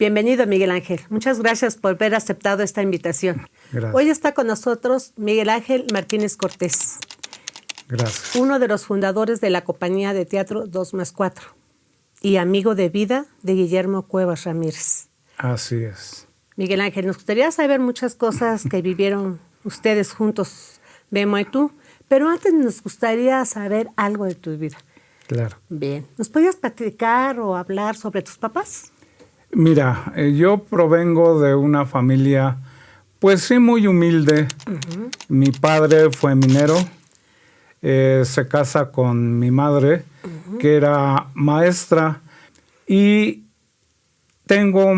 Bienvenido, Miguel Ángel. Muchas gracias por haber aceptado esta invitación. Gracias. Hoy está con nosotros Miguel Ángel Martínez Cortés. Gracias. Uno de los fundadores de la compañía de teatro 2+4 y amigo de vida de Guillermo Cuevas Ramírez. Así es. Miguel Ángel, nos gustaría saber muchas cosas que vivieron ustedes juntos, Memo y tú, pero antes nos gustaría saber algo de tu vida. Claro. Bien. ¿Nos podías platicar o hablar sobre tus papás? Mira, yo provengo de una familia, pues sí, muy humilde. Uh-huh. Mi padre fue minero, se casa con mi madre, uh-huh, que era maestra, y tengo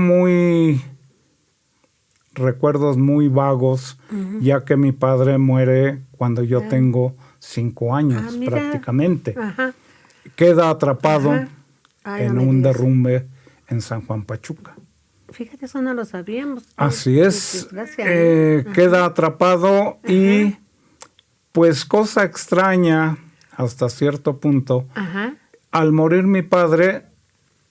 recuerdos muy vagos, uh-huh, ya que mi padre muere cuando yo tengo 5 años prácticamente. Uh-huh. Queda atrapado, uh-huh, en un derrumbe en San Juan, Pachuca. Fíjate, eso no lo sabíamos. Así es. Queda atrapado, uh-huh, y pues cosa extraña hasta cierto punto. Uh-huh. Al morir mi padre,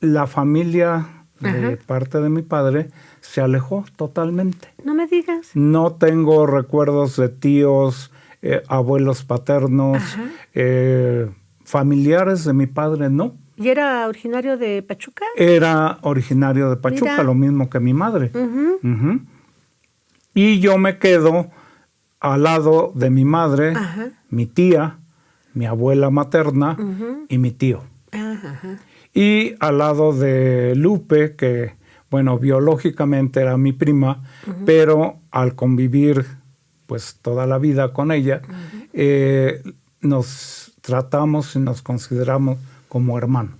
la familia de, uh-huh, parte de mi padre se alejó totalmente. No me digas. No tengo recuerdos de tíos, abuelos paternos, uh-huh, familiares de mi padre, no. ¿Y era originario de Pachuca? Era originario de Pachuca, mira, lo mismo que mi madre. Uh-huh. Uh-huh. Y yo me quedo al lado de mi madre, uh-huh, mi tía, mi abuela materna, uh-huh, y mi tío. Uh-huh. Y al lado de Lupe, que, bueno, biológicamente era mi prima, uh-huh, pero al convivir pues toda la vida con ella, uh-huh, nos tratamos y nos consideramos como hermanos.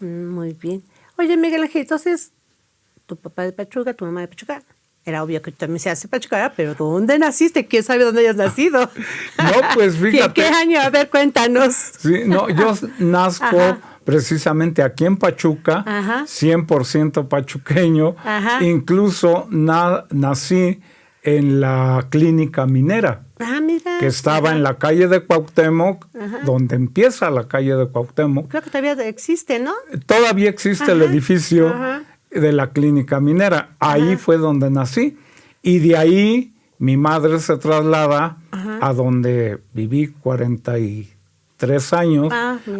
Muy bien. Oye, Miguel Ángel, entonces, tu papá de Pachuca, tu mamá de Pachuca, era obvio que tú también se hace Pachuca, pero ¿dónde naciste? ¿Quién sabe dónde hayas nacido? No, pues fíjate. ¿Qué año? A ver, cuéntanos. Sí, no, yo nazco, ajá, precisamente aquí en Pachuca, ajá, 100% pachuqueño. Ajá. Incluso nací en la clínica minera. Ah, mira. Que estaba, ajá, en la calle de Cuauhtémoc, ajá, donde empieza la calle de Cuauhtémoc. Creo que todavía existe, ¿no? Todavía existe, ajá, el edificio, ajá, de la clínica minera. Ahí, ajá, fue donde nací. Y de ahí mi madre se traslada, ajá, a donde viví 43 años,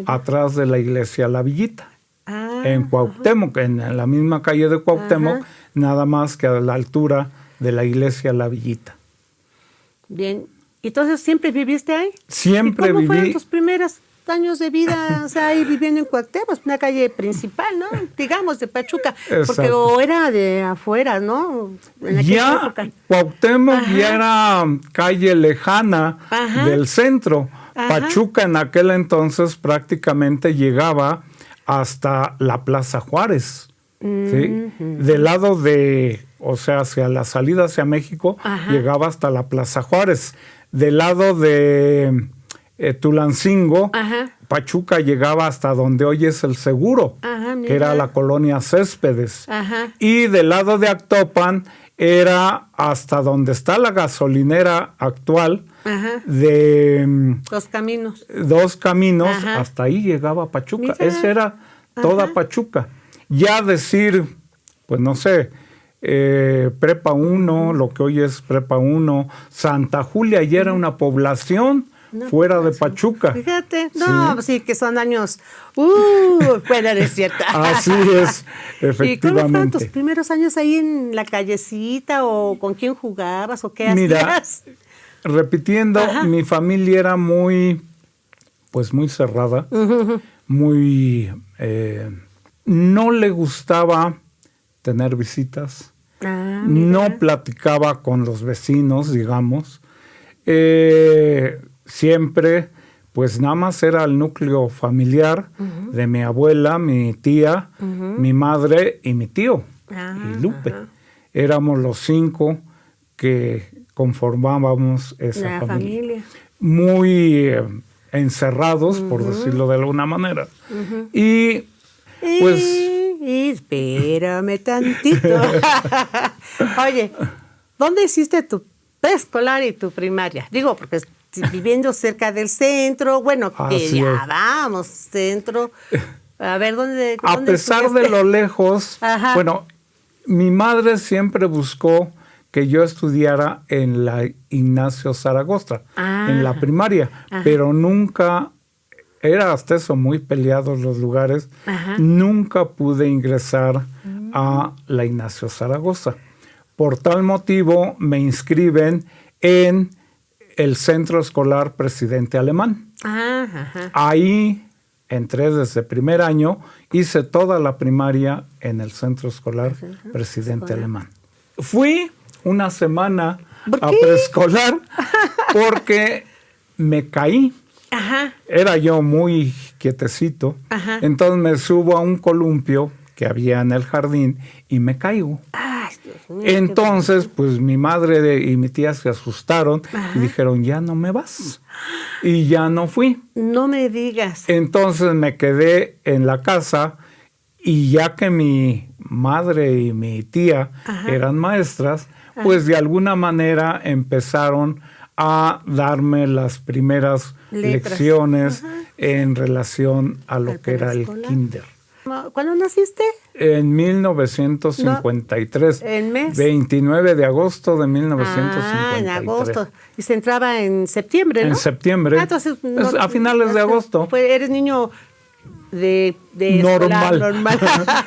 atrás de la iglesia La Villita, en Cuauhtémoc, en la misma calle de Cuauhtémoc, ajá, nada más que a la altura de la iglesia La Villita. Bien. ¿Entonces siempre viviste ahí? Siempre viví. ¿Y cómo fueron tus primeros años de vida, o sea, ahí viviendo en Cuauhtémoc, una calle principal, ¿no? Digamos, de Pachuca. Exacto. Porque o era de afuera, ¿no? En ya época. Cuauhtémoc, ajá, ya era calle lejana, ajá, del centro. Ajá. Pachuca en aquel entonces prácticamente llegaba hasta la Plaza Juárez. ¿Sí? Del lado de, o sea, hacia la salida hacia México, ajá, llegaba hasta la Plaza Juárez. Del lado de Tulancingo, ajá, Pachuca llegaba hasta donde hoy es el Seguro, ajá, que era la colonia Céspedes. Ajá. Y del lado de Actopan era hasta donde está la gasolinera actual, ajá, de Dos Caminos, ajá, hasta ahí llegaba Pachuca. Mira. Esa era toda, ajá, Pachuca. Ya decir, pues no sé, Prepa 1, lo que hoy es Prepa 1, Santa Julia ya era una población fuera de Pachuca. Fíjate, no, sí, que son años, bueno, es cierto. Así es, efectivamente. ¿Y cómo fueron tus primeros años ahí en la callecita, o con quién jugabas, o qué hacías? Mira, repitiendo, ajá, mi familia era muy cerrada, uh-huh, muy... no le gustaba tener visitas, no platicaba con los vecinos, digamos. Siempre, pues nada más era el núcleo familiar, uh-huh, de mi abuela, mi tía, uh-huh, mi madre y mi tío, y Lupe. Ajá. Éramos los 5 que conformábamos esa familia. Muy encerrados, uh-huh, por decirlo de alguna manera. Uh-huh. Y pues... espérame tantito. Oye, ¿dónde hiciste tu preescolar y tu primaria? Digo, porque viviendo cerca del centro, bueno, que ya vamos, centro. A ver, ¿dónde a pesar de lo lejos, ajá, bueno, mi madre siempre buscó que yo estudiara en la Ignacio Zaragoza, en la primaria, pero nunca, era hasta eso muy peleados los lugares, nunca pude ingresar a la Ignacio Zaragoza. Por tal motivo me inscriben en el Centro Escolar Presidente Alemán. Ahí entré desde primer año, hice toda la primaria en el Centro Escolar Presidente Alemán. Fui una semana a preescolar porque me caí. Era yo muy quietecito. Entonces me subo a un columpio que había en el jardín y me caigo. Entonces, pues mi madre y mi tía se asustaron y dijeron, ya no me vas. Y ya no fui. No me digas. Entonces me quedé en la casa y ya que mi madre y mi tía eran maestras, pues de alguna manera empezaron a darme las primeras lecciones en relación a lo que era el kinder. ¿Cuándo naciste? En 1953. ¿En mes? 29 de agosto de 1953. En agosto. Y se entraba en septiembre, ¿no? En septiembre. Entonces, a finales de agosto. Eres niño de normal.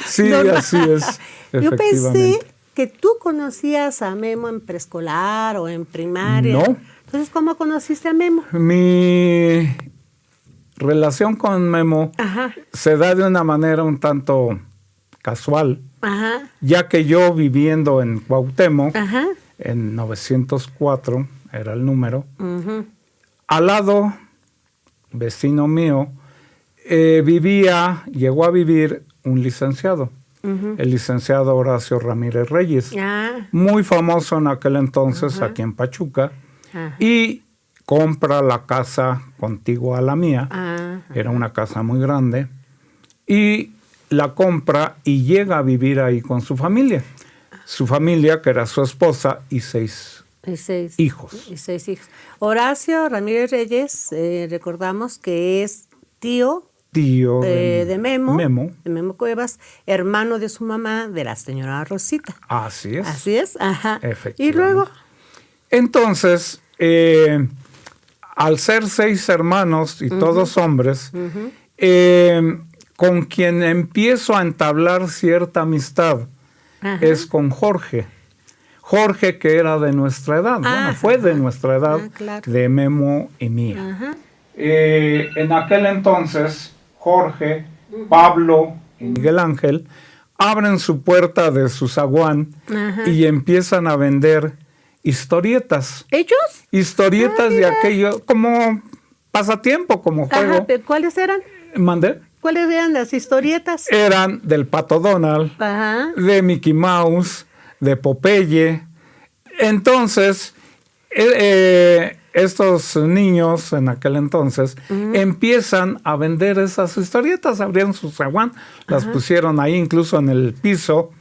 Sí, normal. Así es. Yo pensé que tú conocías a Memo en preescolar o en primaria. No. Entonces, ¿cómo conociste a Memo? Mi relación con Memo se da de una manera un tanto casual, ya que yo viviendo en Cuauhtémoc, en 904 era el número, al lado, vecino mío, llegó a vivir un licenciado, el licenciado Horacio Ramírez Reyes, muy famoso en aquel entonces aquí en Pachuca, y compra la casa contigua a la mía, era una casa muy grande, y la compra y llega a vivir ahí con su familia. Su familia, que era su esposa, y seis hijos. Y 6 hijos. Horacio Ramírez Reyes, recordamos que es tío de Memo, de Memo Cuevas, hermano de su mamá, de la señora Rosita. Así es. Así es, Efectivamente. Y luego. Entonces, al ser 6 hermanos y todos hombres, con quien empiezo a entablar cierta amistad es con Jorge. Jorge, que era de nuestra edad, fue de nuestra edad, claro, de Memo y mía. En aquel entonces, Jorge, Pablo y Miguel Ángel abren su puerta de su zaguán y empiezan a vender historietas. ¿Ellos? Historietas de aquello, como pasatiempo, como juego. ¿Pero cuáles eran? ¿Mandé? ¿Cuáles eran las historietas? Eran del Pato Donald, de Mickey Mouse, de Popeye. Entonces, estos niños en aquel entonces empiezan a vender esas historietas, abrieron su zaguán, las pusieron ahí incluso en el piso,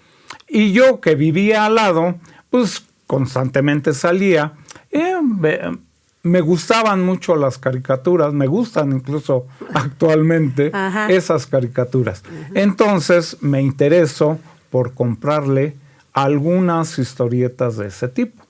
y yo que vivía al lado, pues constantemente salía. Me gustaban mucho las caricaturas, me gustan incluso actualmente esas caricaturas. Entonces me intereso por comprarle algunas historietas de ese tipo.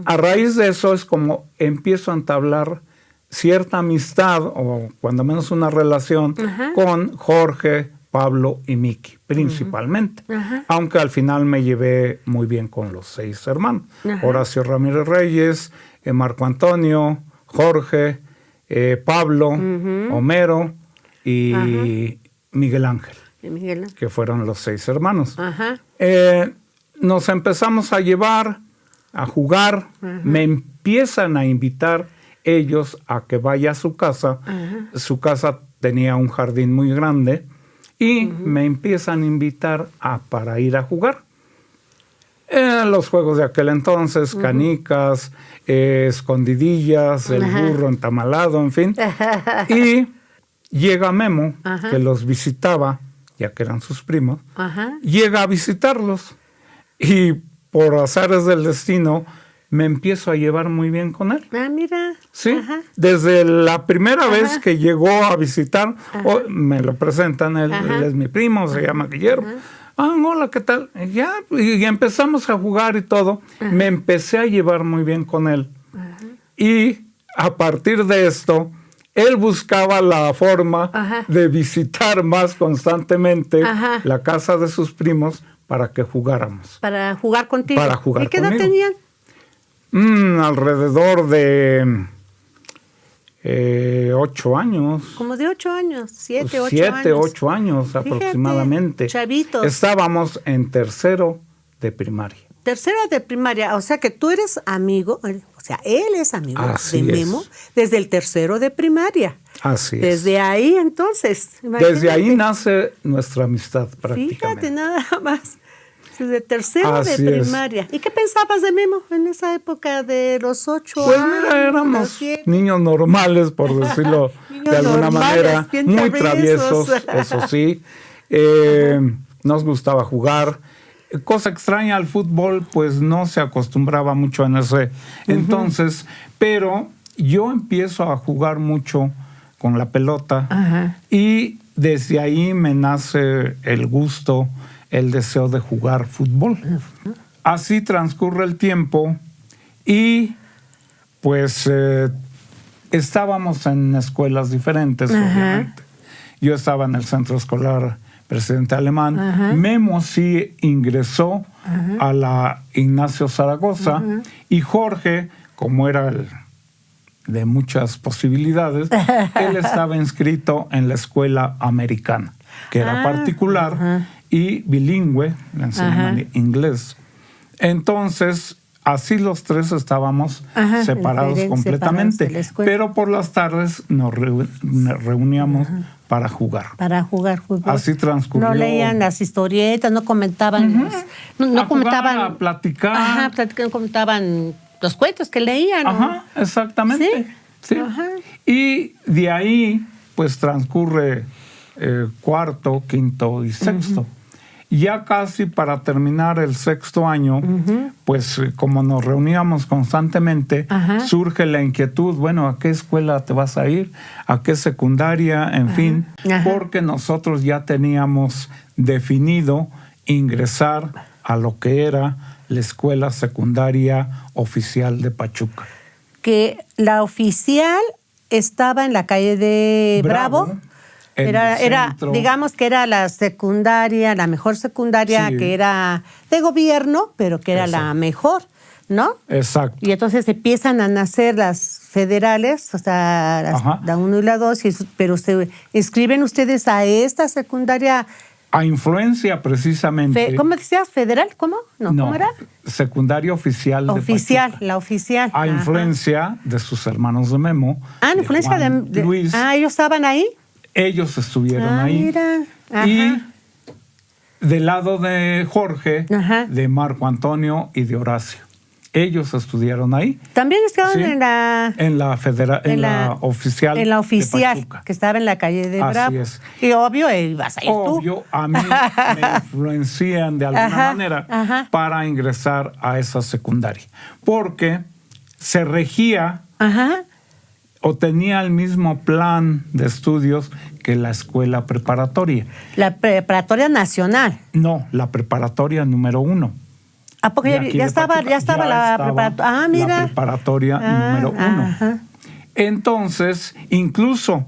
A raíz de eso es como empiezo a entablar cierta amistad, o cuando menos una relación, con Jorge, Pablo y Miki, principalmente. Aunque al final me llevé muy bien con los 6 hermanos. Horacio Ramírez Reyes, Marco Antonio, Jorge, Pablo, Homero y Miguel Ángel, que fueron los 6 hermanos. Nos empezamos a llevar, a jugar, me empiezan a invitar ellos a que vaya a su casa. Su casa tenía un jardín muy grande y me empiezan a invitar para ir a jugar. Los juegos de aquel entonces, canicas, escondidillas, el burro entamalado, en fin. Y llega Memo, que los visitaba, ya que eran sus primos, llega a visitarlos. Y por azares del destino, me empiezo a llevar muy bien con él. Mira. Sí, desde la primera vez que llegó a visitar, me lo presentan, él es mi primo, se llama Guillermo. hola, ¿qué tal? Y empezamos a jugar y todo. Ajá. Me empecé a llevar muy bien con él. Ajá. Y a partir de esto, él buscaba la forma de visitar más constantemente la casa de sus primos para que jugáramos. Para jugar contigo. Para jugar conmigo. ¿Y qué edad tenían? Alrededor de 8 años. Como de 8 años, 7, 8 años. 7, 8 años aproximadamente. Chavitos. Estábamos en tercero de primaria. Tercero de primaria, o sea que tú eres amigo, o sea, él es amigo de Memo desde el tercero de primaria. Así es. Desde ahí, entonces. Imagínate. Desde ahí nace nuestra amistad prácticamente. Fíjate, nada más. Desde tercero de primaria. ¿Y qué pensabas de Memo en esa época de los 8 años? Pues mira, éramos niños normales, por decirlo de alguna manera. Muy traviesos, eso sí. Nos gustaba jugar. Cosa extraña al fútbol, pues no se acostumbraba mucho en ese entonces, pero yo empiezo a jugar mucho con la pelota y desde ahí me nace el gusto, el deseo de jugar fútbol. Así transcurre el tiempo y pues estábamos en escuelas diferentes, obviamente. Yo estaba en el centro escolar Presidente Alemán. Memo sí ingresó a la Ignacio Zaragoza y Jorge, como era de muchas posibilidades, él estaba inscrito en la escuela americana, que era particular y bilingüe, le enseñaban inglés. Entonces, así los tres estábamos separados completamente, pero por las tardes nos reuníamos para jugar. Para jugar fútbol. Así transcurrió. No leían las historietas, no comentaban. No comentaban. A platicar. No comentaban los cuentos que leían. Exactamente. Sí. Y de ahí, pues transcurre cuarto, quinto y sexto. Ya casi para terminar el sexto año, pues como nos reuníamos constantemente, surge la inquietud, bueno, ¿a qué escuela te vas a ir? ¿A qué secundaria? En fin, porque nosotros ya teníamos definido ingresar a lo que era la Escuela Secundaria Oficial de Pachuca. Que la oficial estaba en la calle de Bravo. Era, digamos que era la secundaria, la mejor secundaria, que era de gobierno, pero que era la mejor, ¿no? Exacto. Y entonces empiezan a nacer las federales, o sea, la 1 y la 2, pero se inscriben ustedes a esta secundaria. A influencia, precisamente. ¿Cómo decías? ¿Federal? ¿Cómo? No, ¿cómo era? Secundaria Oficial de Pachuca. La oficial. A influencia de sus hermanos de Memo. Influencia de Luis. ¿Ellos estaban ahí? Ellos estuvieron ahí. Mira. Y del lado de Jorge, de Marco Antonio y de Horacio. Ellos estudiaron ahí. También estaban en la oficial. En la oficial, de Pachuca, que estaba en la calle de Bravo. Así es. Y obvio, ibas a ir tú. Obvio, a mí me influencian de alguna manera para ingresar a esa secundaria. Porque se regía o tenía el mismo plan de estudios que la escuela preparatoria. ¿La preparatoria nacional? No, la preparatoria número 1. ¿A poco ya estaba la preparatoria? Mira. La preparatoria número 1. Entonces, incluso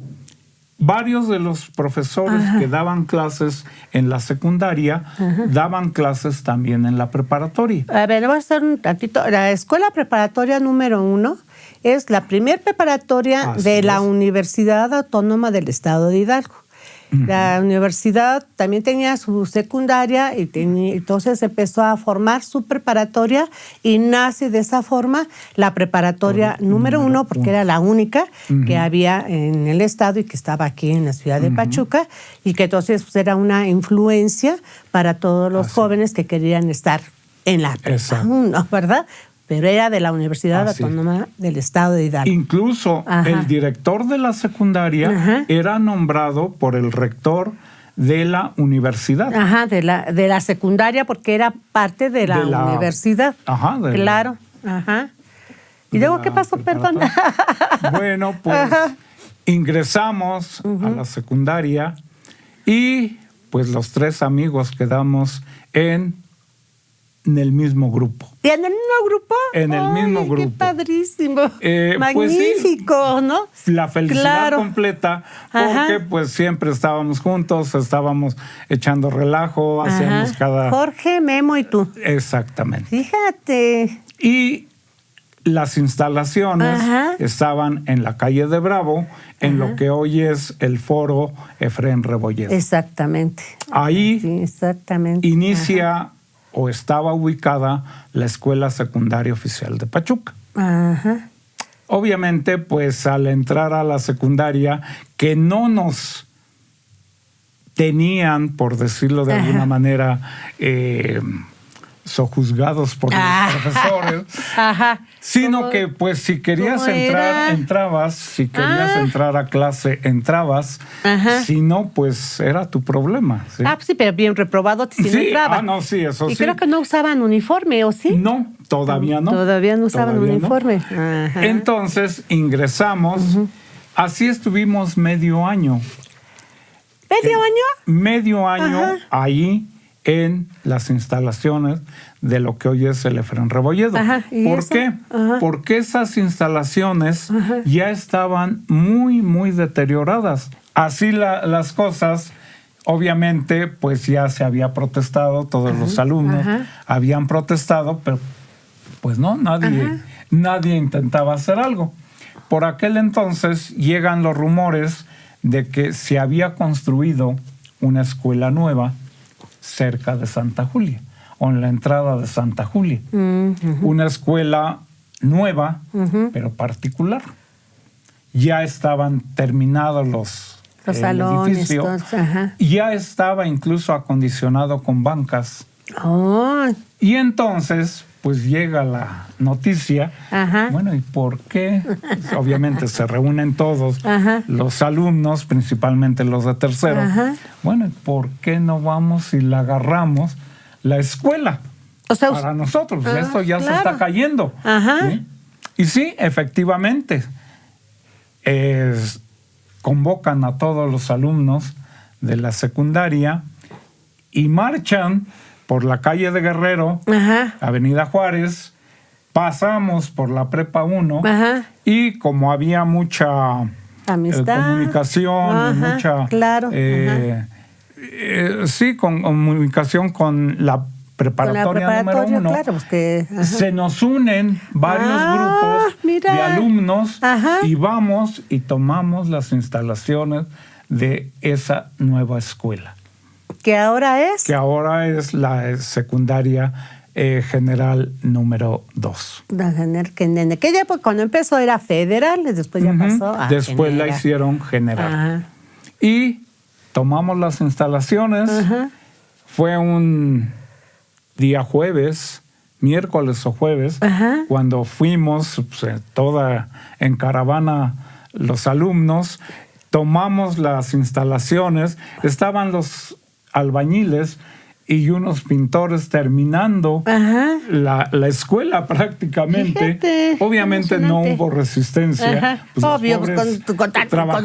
varios de los profesores que daban clases en la secundaria daban clases también en la preparatoria. A ver, vamos a hacer un tantito. La escuela preparatoria número 1 es la primer preparatoria de la Universidad Autónoma del Estado de Hidalgo. La universidad también tenía su secundaria y entonces empezó a formar su preparatoria y nace de esa forma la preparatoria número 1, porque era la única que había en el estado y que estaba aquí en la ciudad de Pachuca, y que entonces pues, era una influencia para todos los jóvenes que querían estar en la prepa 1, ¿verdad? Pero era de la Universidad Autónoma del Estado de Hidalgo. Incluso el director de la secundaria era nombrado por el rector de la universidad. De la secundaria, porque era parte de la universidad. Claro. ¿Y luego qué pasó? Perdón. Bueno, pues ingresamos a la secundaria y pues los 3 amigos quedamos en el mismo grupo. ¿Y en el mismo grupo? En el mismo grupo. ¡Qué padrísimo! Magnífico, pues sí, ¿no? La felicidad completa, porque pues siempre estábamos juntos, estábamos echando relajo, hacíamos cada... Jorge, Memo y tú. Exactamente. Fíjate. Y las instalaciones estaban en la calle de Bravo, en lo que hoy es el Foro Efrén Rebolledo. Exactamente. Ahí exactamente. inicia o estaba ubicada la Escuela Secundaria Oficial de Pachuca. Obviamente, pues al entrar a la secundaria, que no nos tenían, por decirlo de alguna manera, sojuzgados por los profesores, sino que pues si querías entrar, entrabas, si querías entrar a clase, entrabas, si no, pues era tu problema. ¿Sí? Pues sí, pero bien reprobado si no entraba. No, sí, eso sí. Y creo que no usaban uniforme, ¿o sí? No, todavía no. Todavía no usaban uniforme. No. Entonces ingresamos, así estuvimos medio año. ¿Medio año? Medio año ahí en las instalaciones de lo que hoy es el Efrén Rebolledo. ¿Por qué? Porque esas instalaciones ya estaban muy, muy deterioradas. Así las cosas, obviamente, pues ya se había protestado, todos los alumnos habían protestado, pero pues no, nadie intentaba hacer algo. Por aquel entonces llegan los rumores de que se había construido una escuela nueva cerca de Santa Julia, o en la entrada de Santa Julia. Una escuela nueva, pero particular. Ya estaban terminados los salones, edificio. Ya estaba incluso acondicionado con bancas. Y entonces, pues llega la noticia. Bueno, ¿y por qué? Pues, obviamente se reúnen todos los alumnos, principalmente los de tercero. Bueno, ¿y por qué no vamos y la agarramos la escuela? O sea, para nosotros, esto ya se está cayendo. ¿Sí? Y sí, efectivamente, convocan a todos los alumnos de la secundaria y marchan por la calle de Guerrero, Avenida Juárez, pasamos por la Prepa 1 y como había mucha amistad, comunicación, mucha comunicación con la preparatoria número 1, claro, se nos unen varios grupos de alumnos y vamos y tomamos las instalaciones de esa nueva escuela. ¿Qué ahora es? Que ahora es la secundaria general número 2. Que ya pues, cuando empezó era federal, después ya pasó a después general. La hicieron general. Y tomamos las instalaciones. Fue un día jueves, miércoles o jueves, cuando fuimos toda en caravana los alumnos, tomamos las instalaciones, estaban los albañiles y unos pintores terminando la escuela prácticamente. Fíjate, obviamente no hubo resistencia. Pues obvio, con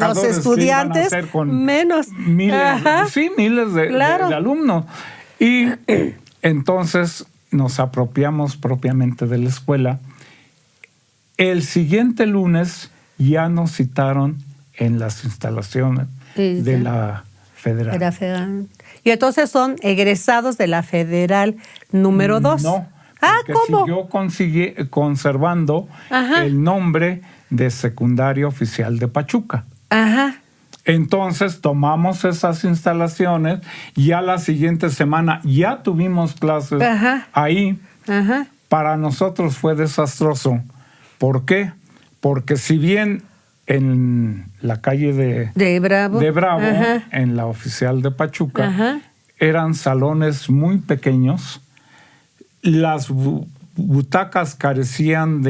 los estudiantes con menos. Miles de alumnos. Y entonces nos apropiamos propiamente de la escuela. El siguiente lunes ya nos citaron en las instalaciones de la federal. Y entonces son egresados de la federal número 2. No, porque siguió conservando el nombre de Secundaria Oficial de Pachuca. Entonces tomamos esas instalaciones y ya la siguiente semana ya tuvimos clases ahí. Para nosotros fue desastroso. ¿Por qué? Porque si bien en la calle de Bravo en la Oficial de Pachuca, eran salones muy pequeños, las butacas eran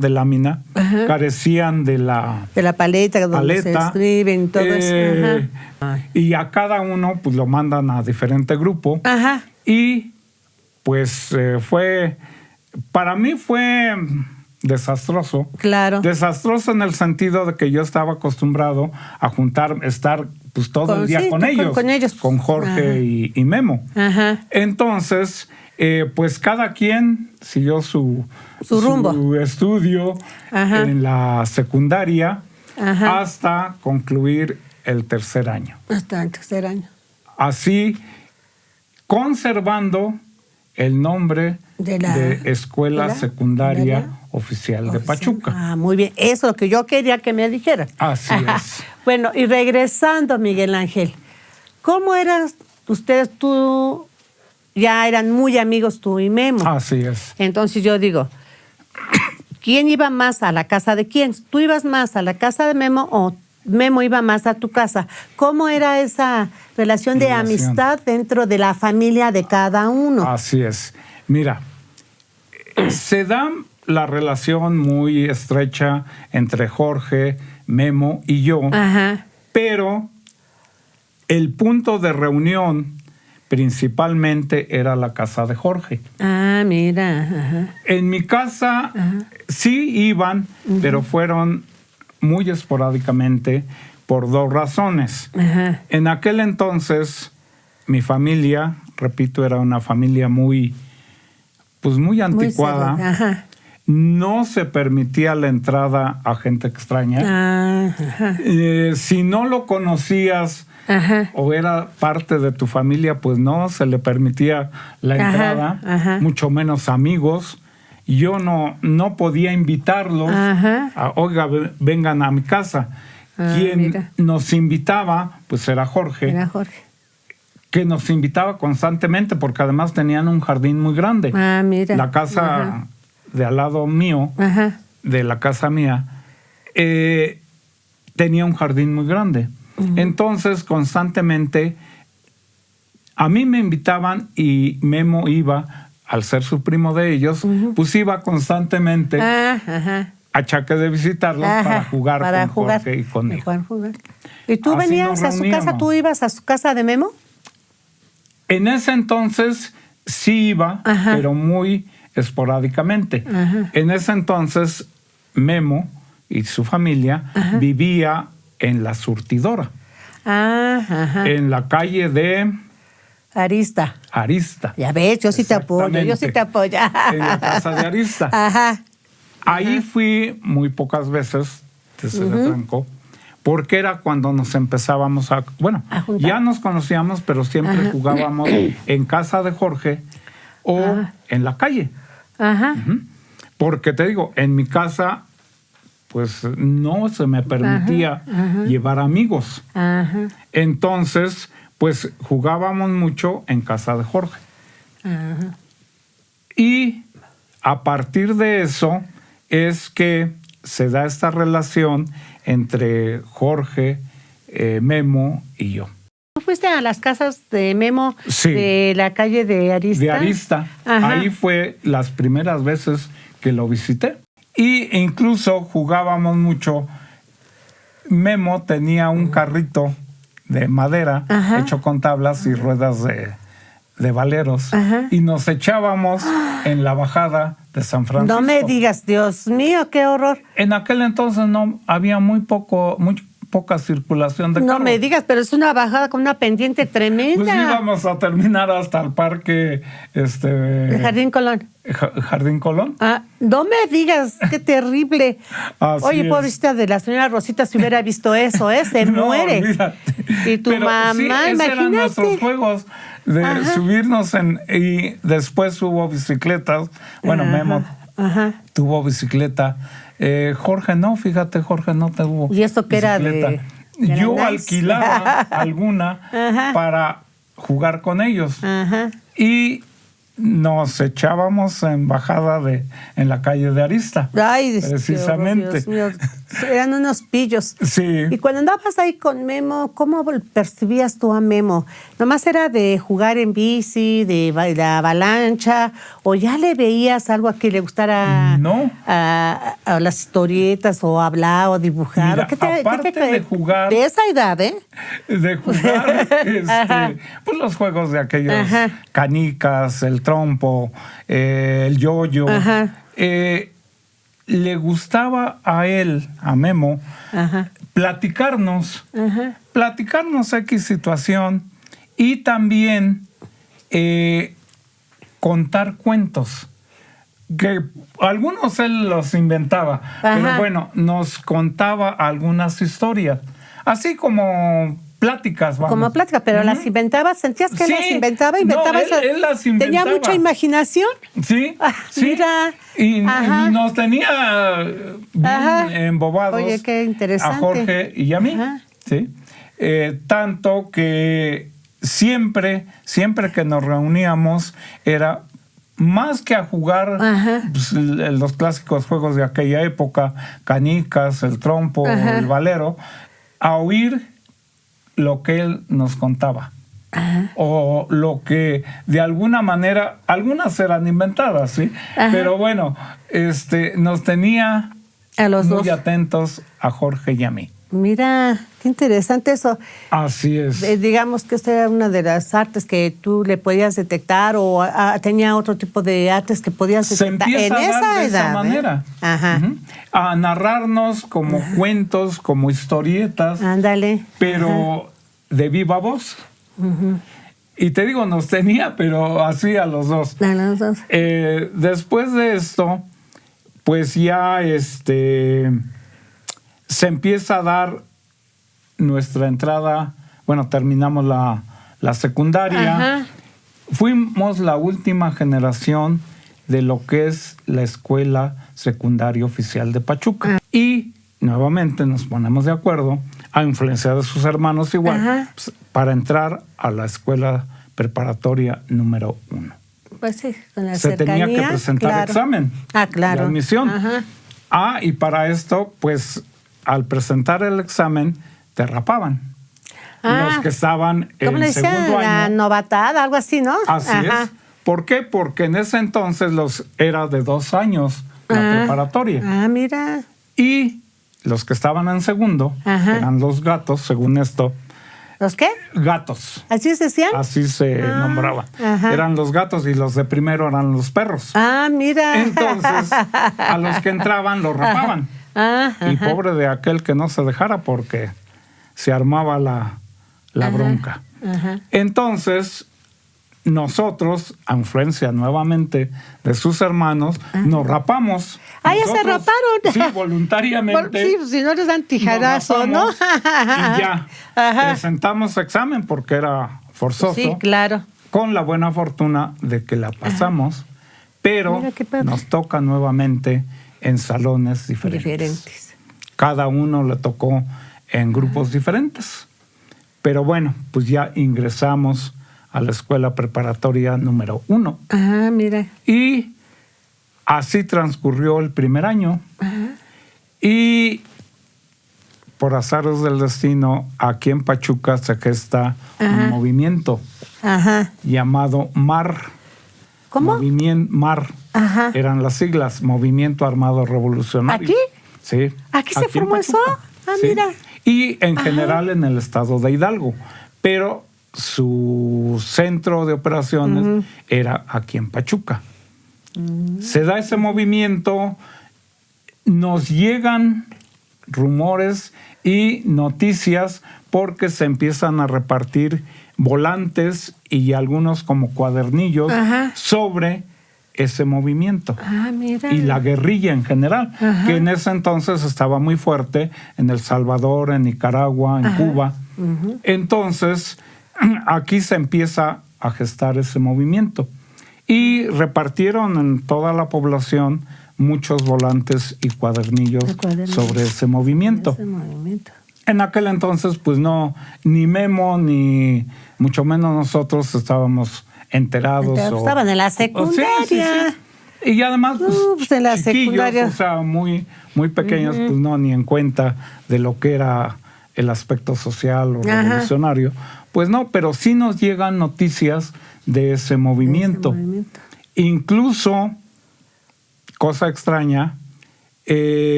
de lámina, carecían de la paleta donde se escriben todo eso. Y a cada uno pues lo mandan a diferente grupo. Y pues para mí fue desastroso. Claro. Desastroso en el sentido de que yo estaba acostumbrado a estar pues todo el día con ellos, con Jorge y Memo. Ajá. Entonces, pues cada quien siguió su rumbo, su estudio en la secundaria hasta concluir el tercer año. Hasta el tercer año. Así, conservando el nombre de Escuela Secundaria Oficial de Pachuca. Ah, muy bien. Eso es lo que yo quería que me dijeras. Así es. Bueno, y regresando, Miguel Ángel, ¿cómo eras ustedes? Tú ya eran muy amigos, tú y Memo. Así es. Entonces yo digo, ¿quién iba más a la casa de quién? ¿Tú ibas más a la casa de Memo o Memo iba más a tu casa? ¿Cómo era esa relación de amistad dentro de la familia de cada uno? Así es. Mira, se da la relación muy estrecha entre Jorge, Memo y yo, pero el punto de reunión principalmente era la casa de Jorge. Ah, mira. En mi casa sí iban, pero fueron muy esporádicamente por dos razones. En aquel entonces, mi familia, repito, era una familia muy anticuada. Muy no se permitía la entrada a gente extraña. Si no lo conocías o era parte de tu familia, pues no se le permitía la entrada, mucho menos amigos. Yo no podía invitarlos a, oiga, vengan a mi casa. Quien nos invitaba, pues era Jorge. Que nos invitaba constantemente, porque además tenían un jardín muy grande. La casa de al lado mío, de la casa mía, tenía un jardín muy grande. Entonces, constantemente, a mí me invitaban y Memo iba, al ser su primo de ellos, pues iba constantemente a Chaque de visitarlos para jugar con Jorge y conmigo. ¿Y tú así venías a su casa? ¿Tú ibas a su casa de Memo? En ese entonces sí iba, pero muy esporádicamente. En ese entonces, Memo y su familia vivía en La Surtidora, en la calle de Arista. Ya ves, yo sí te apoyo, En la casa de Arista. Ahí fui muy pocas veces, te seré franco, porque era cuando nos empezábamos a juntar. Ya nos conocíamos, pero siempre jugábamos en casa de Jorge o en la calle. Porque te digo, en mi casa pues no se me permitía llevar amigos. Entonces, pues jugábamos mucho en casa de Jorge. Y a partir de eso es que se da esta relación entre Jorge, Memo y yo. ¿Tú fuiste a las casas de Memo de la calle de Arista? De Arista. Ahí fue las primeras veces que lo visité. Y incluso jugábamos mucho. Memo tenía un carrito de madera hecho con tablas y ruedas de valeros. Y nos echábamos en la bajada de San Francisco. No me digas, Dios mío, qué horror. En aquel entonces no había muy poca circulación de carros. No me digas, pero es una bajada con una pendiente tremenda. Pues íbamos a terminar hasta el parque el Jardín Colón. Jardín Colón. No me digas, qué terrible. Oye, pobrecita de la señora Rosita, si hubiera visto eso, se muere. Olvídate. Y tu mamá, imagínate. Eran nuestros juegos de subirnos y después hubo bicicletas. Bueno, Memo tuvo bicicleta. Jorge no, fíjate, Jorge no tuvo. ¿Y esto qué era de Yo alquilaba alguna para jugar con ellos. Y nos echábamos en bajada en la calle de Arista. Ay, precisamente. Dios mío, eran unos pillos. Sí. Y cuando andabas ahí con Memo, ¿cómo percibías tú a Memo? ¿Nomás era de jugar en bici, de la avalancha, o ya le veías algo a que le gustara a las historietas, o hablar, o dibujar? Mira, aparte de jugar... De esa edad, De jugar, pues los juegos de aquellos canicas, el trompo, el yoyo. le gustaba a él, a Memo, platicarnos X situación y también contar cuentos. Que algunos él los inventaba, pero bueno, nos contaba algunas historias, así como pláticas, vamos. Como pláticas, pero las inventaba, ¿sentías que las inventaba? No, él las inventaba. ¿Tenía mucha imaginación? Sí, sí. Mira. Y nos tenía bien embobados. Oye, qué interesante. A Jorge y a mí, sí. Tanto que siempre que nos reuníamos era más que a jugar pues, los clásicos juegos de aquella época, canicas, el trompo, el valero, a oír lo que él nos contaba. O lo que de alguna manera, algunas eran inventadas, ¿sí? Pero bueno, nos tenía a los muy dos atentos a Jorge y a mí. Mira, qué interesante eso. Así es. Digamos que esta era una de las artes que tú le podías detectar o tenía otro tipo de artes que podías detectar. Se empieza en a dar de edad, esa manera. A narrarnos como cuentos, como historietas. Ándale. Pero de viva voz. Y te digo, nos tenía, pero así a los dos. A los dos. Después de esto, pues ya se empieza a dar nuestra entrada, bueno, terminamos la secundaria. Fuimos la última generación de lo que es la Escuela Secundaria Oficial de Pachuca. Y nuevamente nos ponemos de acuerdo, a influencia de sus hermanos igual, pues, para entrar a la Escuela Preparatoria número 1. Pues sí, con la se cercanía, tenía que presentar examen de admisión. Y para esto, pues, al presentar el examen, te rapaban. Los que estaban en segundo año. La novatada, algo así, ¿no? Así es. ¿Por qué? Porque en ese entonces era de 2 años la preparatoria. Mira. Y los que estaban en segundo eran los gatos, según esto. ¿Los qué? Gatos. ¿Así se decían? Así se nombraba. Eran los gatos y los de primero eran los perros. Mira. Entonces, a los que entraban los rapaban. Y pobre de aquel que no se dejara porque se armaba la bronca. Entonces, nosotros, a influencia nuevamente de sus hermanos, nos rapamos. Ya se raparon. Sí, voluntariamente. Sí, si no les dan tijerazo, ¿no? Y ya. Presentamos examen porque era forzoso. Sí, claro. Con la buena fortuna de que la pasamos, pero nos toca nuevamente en salones diferentes. Cada uno le tocó en grupos diferentes. Pero bueno, pues ya ingresamos a la Escuela Preparatoria número 1. Mira. Y así transcurrió el primer año. Y por azares del destino, aquí en Pachuca se gesta un movimiento llamado MAR. ¿Cómo? MAR. Eran las siglas, Movimiento Armado Revolucionario. ¿Aquí? Sí. ¿Aquí se formó eso? Sí. Mira. Y en general en el estado de Hidalgo. Pero su centro de operaciones era aquí en Pachuca. Se da ese movimiento, nos llegan rumores y noticias porque se empiezan a repartir volantes y algunos como cuadernillos sobre ese movimiento. Mira. Y la guerrilla en general, que en ese entonces estaba muy fuerte en El Salvador, en Nicaragua, en Cuba. Entonces, aquí se empieza a gestar ese movimiento. Y repartieron en toda la población muchos volantes y cuadernillos sobre ese movimiento. En aquel entonces, pues no, ni Memo, ni mucho menos nosotros estábamos enterados. Estaban en la secundaria. Sí. Y además, pues en la chiquillos, secundaria. o sea, muy, muy pequeños, pues no, ni en cuenta de lo que era el aspecto social o revolucionario. Pues no, pero sí nos llegan noticias de ese movimiento. Incluso,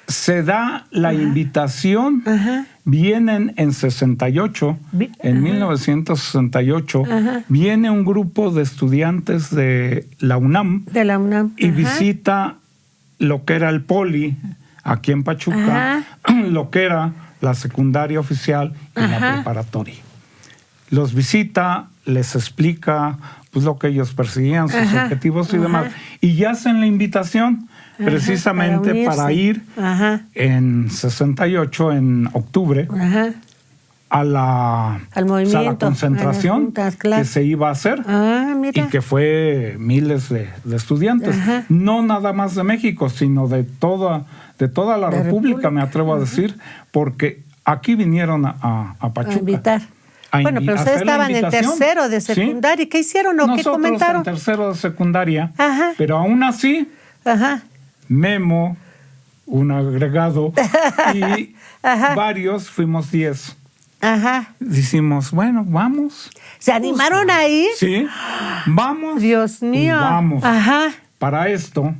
se Se da la invitación, vienen en 68, en 1968, viene un grupo de estudiantes de la UNAM, y visita lo que era el Poli, aquí en Pachuca, lo que era la secundaria oficial y la preparatoria. Los visita, les explica pues lo que ellos perseguían, sus objetivos y demás, y ya hacen la invitación precisamente para ir en 68, en octubre, a la concentración que se iba a hacer y que fue miles de estudiantes, no nada más de México, sino de toda la República, me atrevo a decir, porque aquí vinieron a Pachuca. A invitar. Bueno, pero ustedes estaban en tercero de secundaria. ¿Sí? ¿Qué hicieron o qué comentaron? Nosotros en tercero de secundaria, pero aún así, Memo, un agregado, y varios, fuimos 10. Decimos, bueno, vamos. ¿Se animaron a ir? Sí, vamos. Dios mío. Vamos. Para esto,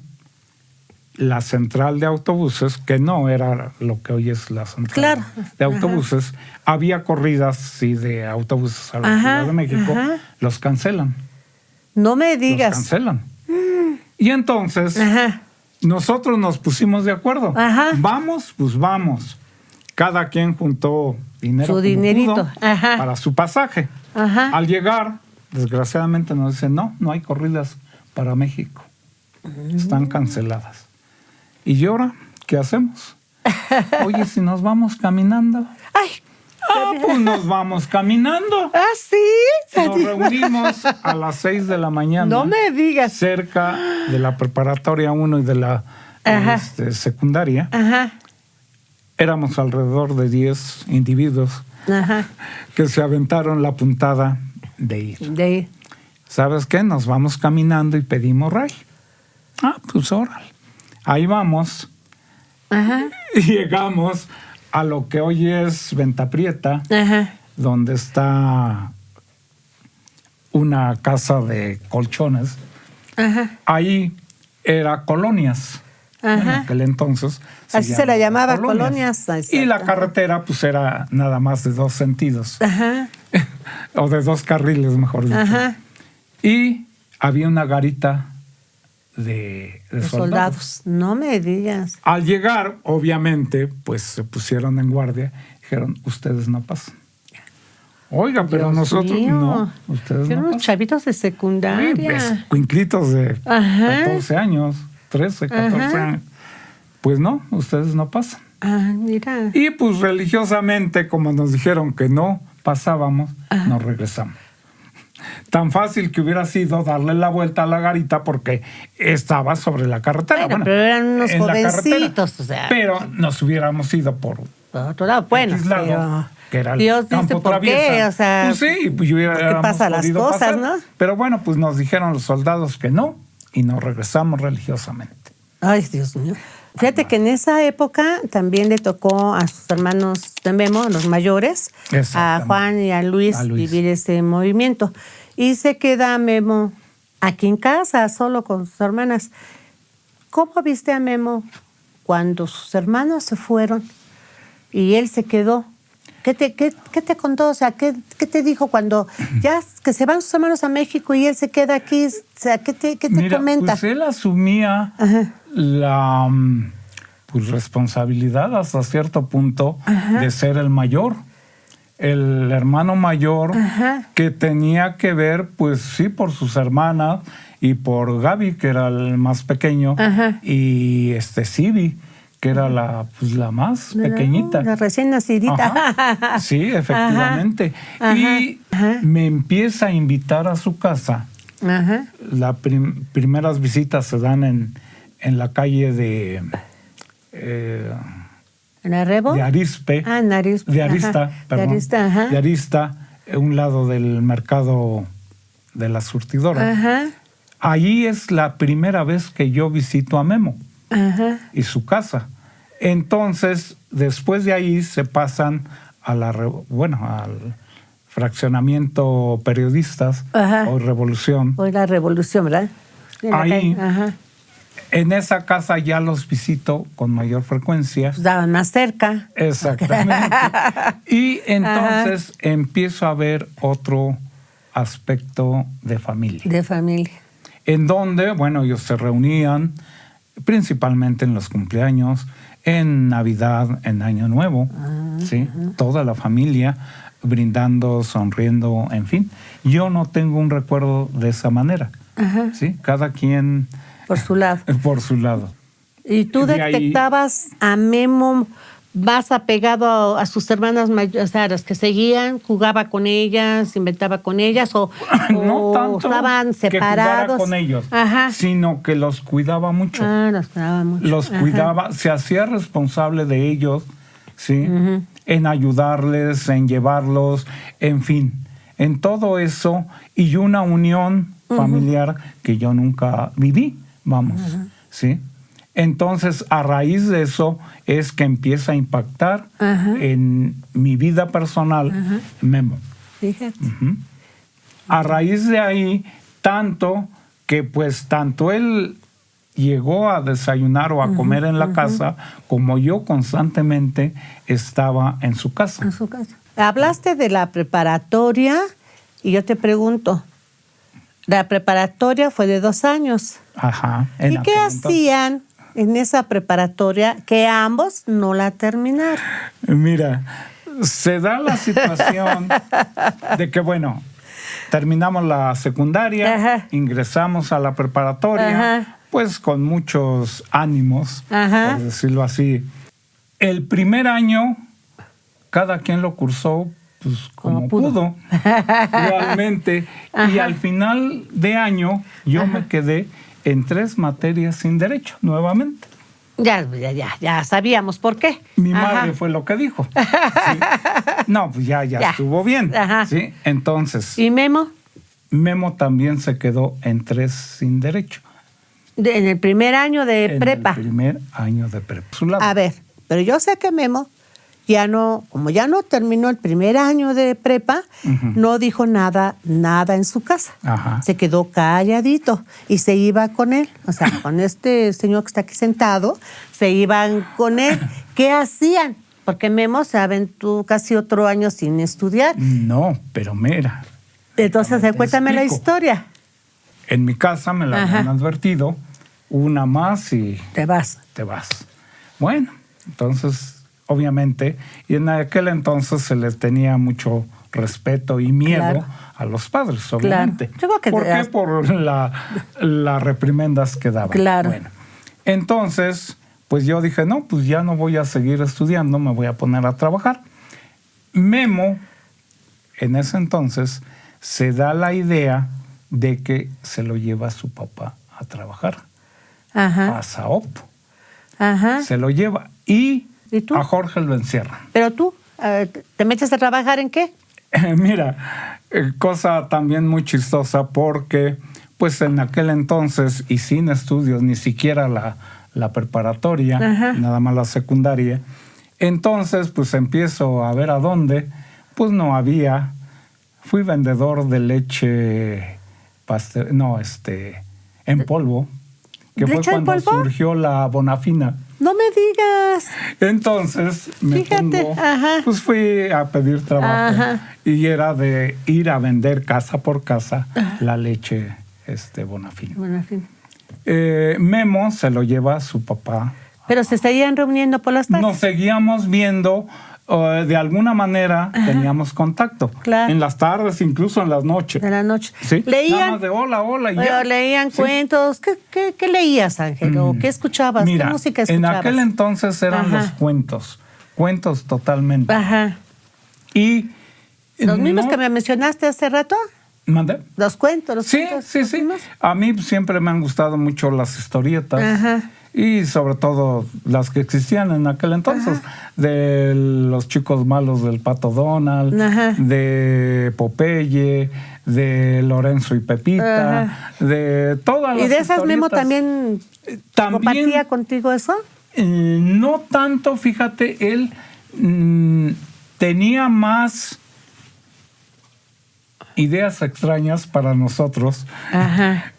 la central de autobuses, que no era lo que hoy es la central de autobuses, había corridas de autobuses a la Ciudad de México, los cancelan. No me digas. Los cancelan. Y entonces, nosotros nos pusimos de acuerdo. Vamos, pues vamos. Cada quien juntó dinero su dinerito para su pasaje. Al llegar, desgraciadamente nos dicen, no hay corridas para México. Están canceladas. ¿Y ahora qué hacemos? Oye, si nos vamos caminando. Pues nos vamos caminando. ¿Sí? Nos reunimos a las 6 de la mañana. No me digas. Cerca de la preparatoria 1 y de la secundaria. Éramos alrededor de 10 individuos que se aventaron la puntada de ir. ¿Sabes qué? Nos vamos caminando y pedimos ray. Pues órale. Ahí vamos. Y llegamos a lo que hoy es Venta Prieta, donde está una casa de colchones. Ahí era Colonias. En aquel entonces. Así se la llamaba Colonias. Y la carretera pues era nada más de 2 sentidos. O de 2 carriles, mejor dicho. Y había una garita de soldados. No me digas. Al llegar, obviamente, pues se pusieron en guardia. Dijeron, ustedes no pasan. Oiga, pero nosotros no. Ustedes no pasan. Chavitos de secundaria. Cuinclitos de 14 años, 13, 14 años. Pues no, ustedes no pasan. Mira. Y pues religiosamente, como nos dijeron que no pasábamos, nos regresamos. Tan fácil que hubiera sido darle la vuelta a la garita porque estaba sobre la carretera. Bueno, pero eran unos jovencitos, pero nos hubiéramos ido por otro lado. Bueno, lado, que era el Dios campo dice por qué, o sea, pues sí, pues ¿qué pasa las cosas, pasar, no? Pero bueno, pues nos dijeron los soldados que no y nos regresamos religiosamente. Ay, Dios mío. Fíjate que en esa época también le tocó a sus hermanos de Memo, los mayores, a Juan y a Luis vivir ese movimiento. Y se queda Memo aquí en casa, solo con sus hermanas. ¿Cómo viste a Memo cuando sus hermanos se fueron y él se quedó? ¿Qué te contó? O sea, ¿qué te dijo cuando ya que se van sus hermanos a México y él se queda aquí? O sea, ¿qué te comenta? Pues él asumía la responsabilidad hasta cierto punto de ser el mayor. El hermano mayor que tenía que ver, pues sí, por sus hermanas y por Gaby, que era el más pequeño, y Sibi, que era la más pequeñita. La recién nacidita. Sí, efectivamente. Y me empieza a invitar a su casa. Las primeras visitas se dan en la calle de... ¿En Arrebo? De Arispe. En Arispe. De Arista, perdón. De Arista, un lado del mercado de la surtidora. Ahí es la primera vez que yo visito a Memo y su casa. Entonces, después de ahí se pasan al fraccionamiento Periodistas o Revolución. O la Revolución, ¿verdad? Ahí En esa casa ya los visito con mayor frecuencia. Estaban más cerca. Exactamente. Y entonces empiezo a ver otro aspecto de familia. De familia. En donde, bueno, ellos se reunían principalmente en los cumpleaños, en Navidad, en Año Nuevo, ¿sí? Toda la familia brindando, sonriendo, en fin. Yo no tengo un recuerdo de esa manera, ¿sí? Cada quien... Por su lado. Por su lado. ¿Y tú detectabas a Memo más apegado a sus hermanas mayores, o sea, las que seguían, jugaba con ellas, inventaba con ellas, o no tanto estaban separados? Que jugara con ellos, sino que los cuidaba mucho. Los cuidaba mucho. Los cuidaba, se hacía responsable de ellos, ¿sí? En ayudarles, en llevarlos, en fin, en todo eso, y una unión familiar que yo nunca viví, vamos, ¿sí? Entonces, a raíz de eso es que empieza a impactar en mi vida personal Memo. Fíjate. A raíz de ahí, tanto que pues tanto él llegó a desayunar o a comer en la casa, como yo constantemente estaba en su casa. En su casa. Hablaste de la preparatoria y yo te pregunto, la preparatoria fue de 2 años. ¿Y qué hacían en esa preparatoria que ambos no la terminaron? Mira, se da la situación de que, bueno, terminamos la secundaria, ingresamos a la preparatoria, pues con muchos ánimos, por decirlo así. El primer año, cada quien lo cursó pues como pudo realmente. Y al final de año yo me quedé en 3 materias sin derecho, nuevamente. Ya sabíamos por qué. Mi madre fue lo que dijo. ¿Sí? No, pues ya estuvo bien. ¿Sí? Entonces. ¿Y Memo? Memo también se quedó en 3 sin derecho. En el primer año de prepa. En el primer año de prepa. A ver, pero yo sé que Memo como ya no terminó el primer año de prepa, no dijo nada en su casa. Se quedó calladito y se iba con él. O sea, con este señor que está aquí sentado, se iban con él. ¿Qué hacían? Porque Memo se aventó casi otro año sin estudiar. No, pero mira. Entonces, cuéntame la historia. En mi casa me la habían advertido, una más y... Te vas. Bueno, entonces... Obviamente, y en aquel entonces se les tenía mucho respeto y miedo a los padres, obviamente. Yo creo que ¿Por qué? Por las reprimendas que daban. Bueno, entonces, pues yo dije, no, pues ya no voy a seguir estudiando, me voy a poner a trabajar. Memo, en ese entonces, se da la idea de que se lo lleva a su papá a trabajar. A Saop. Se lo lleva ¿Y tú? A Jorge lo encierran. ¿Pero tú? ¿Te metes a trabajar en qué? Mira, cosa también muy chistosa porque pues en aquel entonces y sin estudios, ni siquiera la preparatoria, nada más la secundaria, entonces pues empiezo a ver a dónde, pues no había. Fui vendedor de leche en polvo, que fue cuando surgió la Bonafina. No me digas. Entonces pues fui a pedir trabajo y era de ir a vender casa por casa la leche Bonafina. Memo se lo lleva a su papá. ¿Pero se seguían reuniendo por las tardes? Nos seguíamos viendo, de alguna manera teníamos contacto. En las tardes, incluso en las noches. En la noche. ¿Sí? ¿Leían? Nada más de hola y ya. ¿Leían cuentos? ¿Qué leías, Ángel? ¿O qué escuchabas? Mira, ¿qué música escuchabas? En aquel entonces eran los cuentos totalmente. Y ¿los mismos que me mencionaste hace rato? ¿Mandé? ¿Los cuentos? Sí. A mí siempre me han gustado mucho las historietas. Y sobre todo las que existían en aquel entonces, de los chicos malos del Pato Donald, de Popeye, de Lorenzo y Pepita, de todas las historietas. ¿Y de esas Memo también compartía contigo eso? No tanto, fíjate, él tenía más ideas extrañas para nosotros,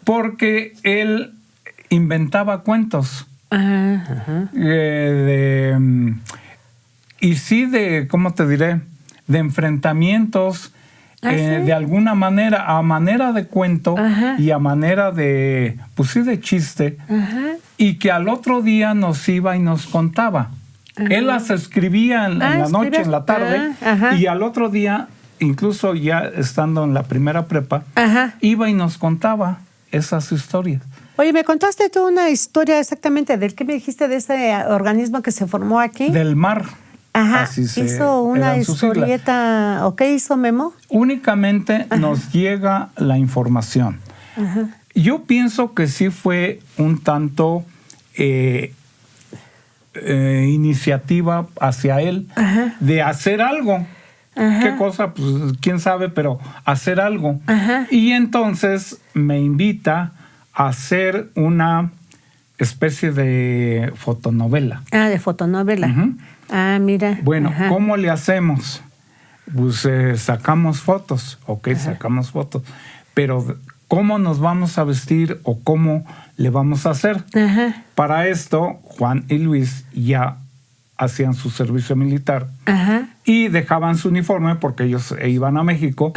porque él inventaba cuentos. Y sí ¿cómo te diré? De enfrentamientos, ¿sí? De alguna manera, a manera de cuento y a manera de, pues sí, de chiste, y que al otro día nos iba y nos contaba. Él las escribía en la noche, en la tarde, y al otro día, incluso ya estando en la primera prepa, iba y nos contaba esas historias. Oye, ¿me contaste tú una historia exactamente del que me dijiste de ese organismo que se formó aquí? Del mar. Así hizo una historieta. ¿O qué hizo Memo? Únicamente nos llega la información. Yo pienso que sí fue un tanto iniciativa hacia él de hacer algo. ¿Qué cosa? Pues quién sabe, pero hacer algo. Y entonces me invita a hacer una especie de fotonovela. De fotonovela. Mira. Bueno, ¿cómo le hacemos? Pues sacamos fotos, sacamos fotos, pero ¿cómo nos vamos a vestir o cómo le vamos a hacer? Para esto, Juan y Luis ya hacían su servicio militar y dejaban su uniforme porque ellos iban a México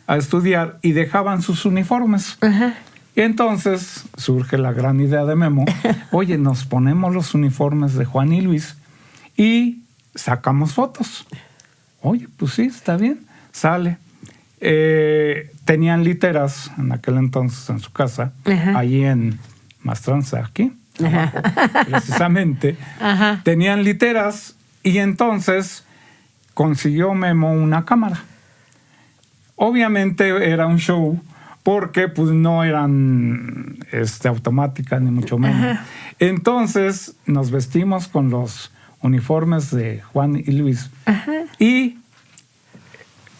a estudiar y dejaban sus uniformes. Y entonces surge la gran idea de Memo. Oye, nos ponemos los uniformes de Juan y Luis y sacamos fotos. Oye, pues sí, está bien, sale. Tenían literas en aquel entonces en su casa, allí en Mastranza, aquí, abajo, precisamente. Tenían literas y entonces consiguió Memo una cámara. Obviamente era un show porque pues no eran automáticas ni mucho menos. Entonces nos vestimos con los uniformes de Juan y Luis y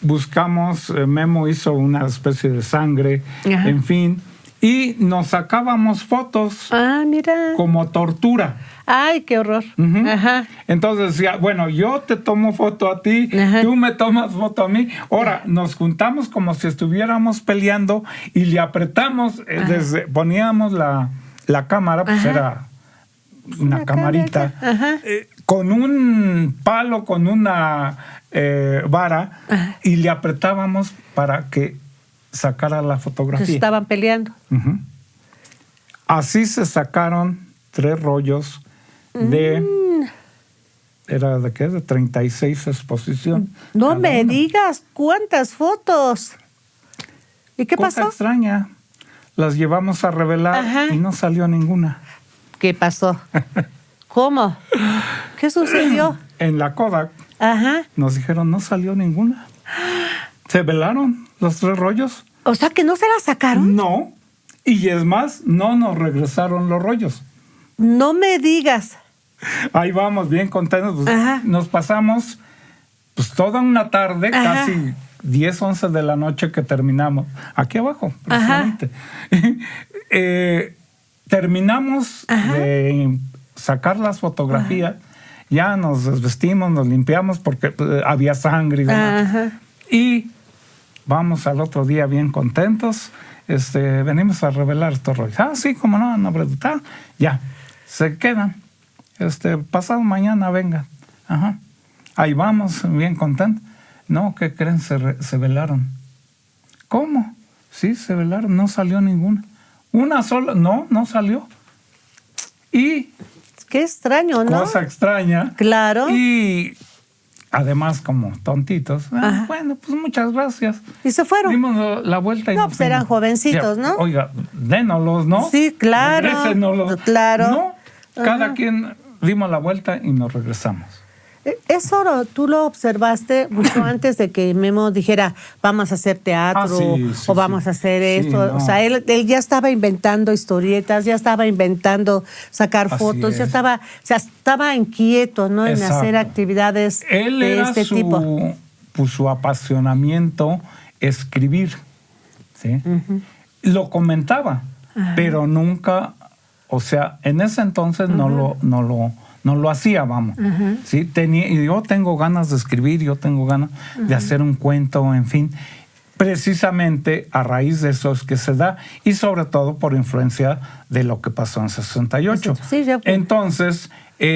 buscamos, Memo hizo una especie de sangre, en fin, y nos sacábamos fotos mira. Como tortura. ¡Ay, qué horror! Entonces decía, bueno, yo te tomo foto a ti, tú me tomas foto a mí. Ahora, nos juntamos como si estuviéramos peleando y le apretamos, poníamos la cámara, pues era una camarita, con un palo, con una vara, y le apretábamos para que sacara la fotografía. Se estaban peleando. Así se sacaron 3 rollos de... ¿Era de qué? De 36 exposición. No me digas, ¿cuántas fotos? ¿Y qué Cosa pasó? extraña. Las llevamos a revelar y no salió ninguna. ¿Qué pasó? ¿Cómo? ¿Qué sucedió? En la Kodak nos dijeron, no salió ninguna. Se velaron los 3 rollos. O sea, ¿que no se las sacaron? No. Y es más, no nos regresaron los rollos. No me digas. Ahí vamos, bien contentos. Pues, nos pasamos pues toda una tarde, casi 10, 11 de la noche que terminamos. Aquí abajo, precisamente. Terminamos de sacar las fotografías. Ya nos desvestimos, nos limpiamos porque había sangre y demás. Y vamos al otro día bien contentos. Venimos a revelar estos rollos. Sí, como no, ya, se quedan. Pasado mañana vengan. Ahí vamos, bien contentos. No, ¿qué creen? Se velaron. ¿Cómo? Sí, se velaron, no salió ninguna. Una sola, no salió. Y... Qué extraño, ¿no? Cosa extraña. Claro. Y además, como tontitos, bueno, pues muchas gracias. Y se fueron. Dimos la vuelta y no, pues eran jovencitos, ¿no? Oiga, dénoslos, ¿no? Sí, claro. Regrésenoslos. Claro. No, cada quien dimos la vuelta y nos regresamos. Eso tú lo observaste mucho antes de que Memo dijera, vamos a hacer teatro o vamos a hacer esto. No. O sea, él ya estaba inventando historietas, ya estaba inventando sacar fotos, ya estaba inquieto, ¿no? En hacer actividades de este tipo. Pues su apasionamiento, escribir. ¿Sí? Lo comentaba, pero nunca, o sea, en ese entonces no lo hacía, vamos. ¿Sí? Yo tengo ganas de escribir, yo tengo ganas de hacer un cuento, en fin. precisamente a raíz de eso es que se da, y sobre todo por influencia de lo que pasó en 68. Sí, ya. Entonces,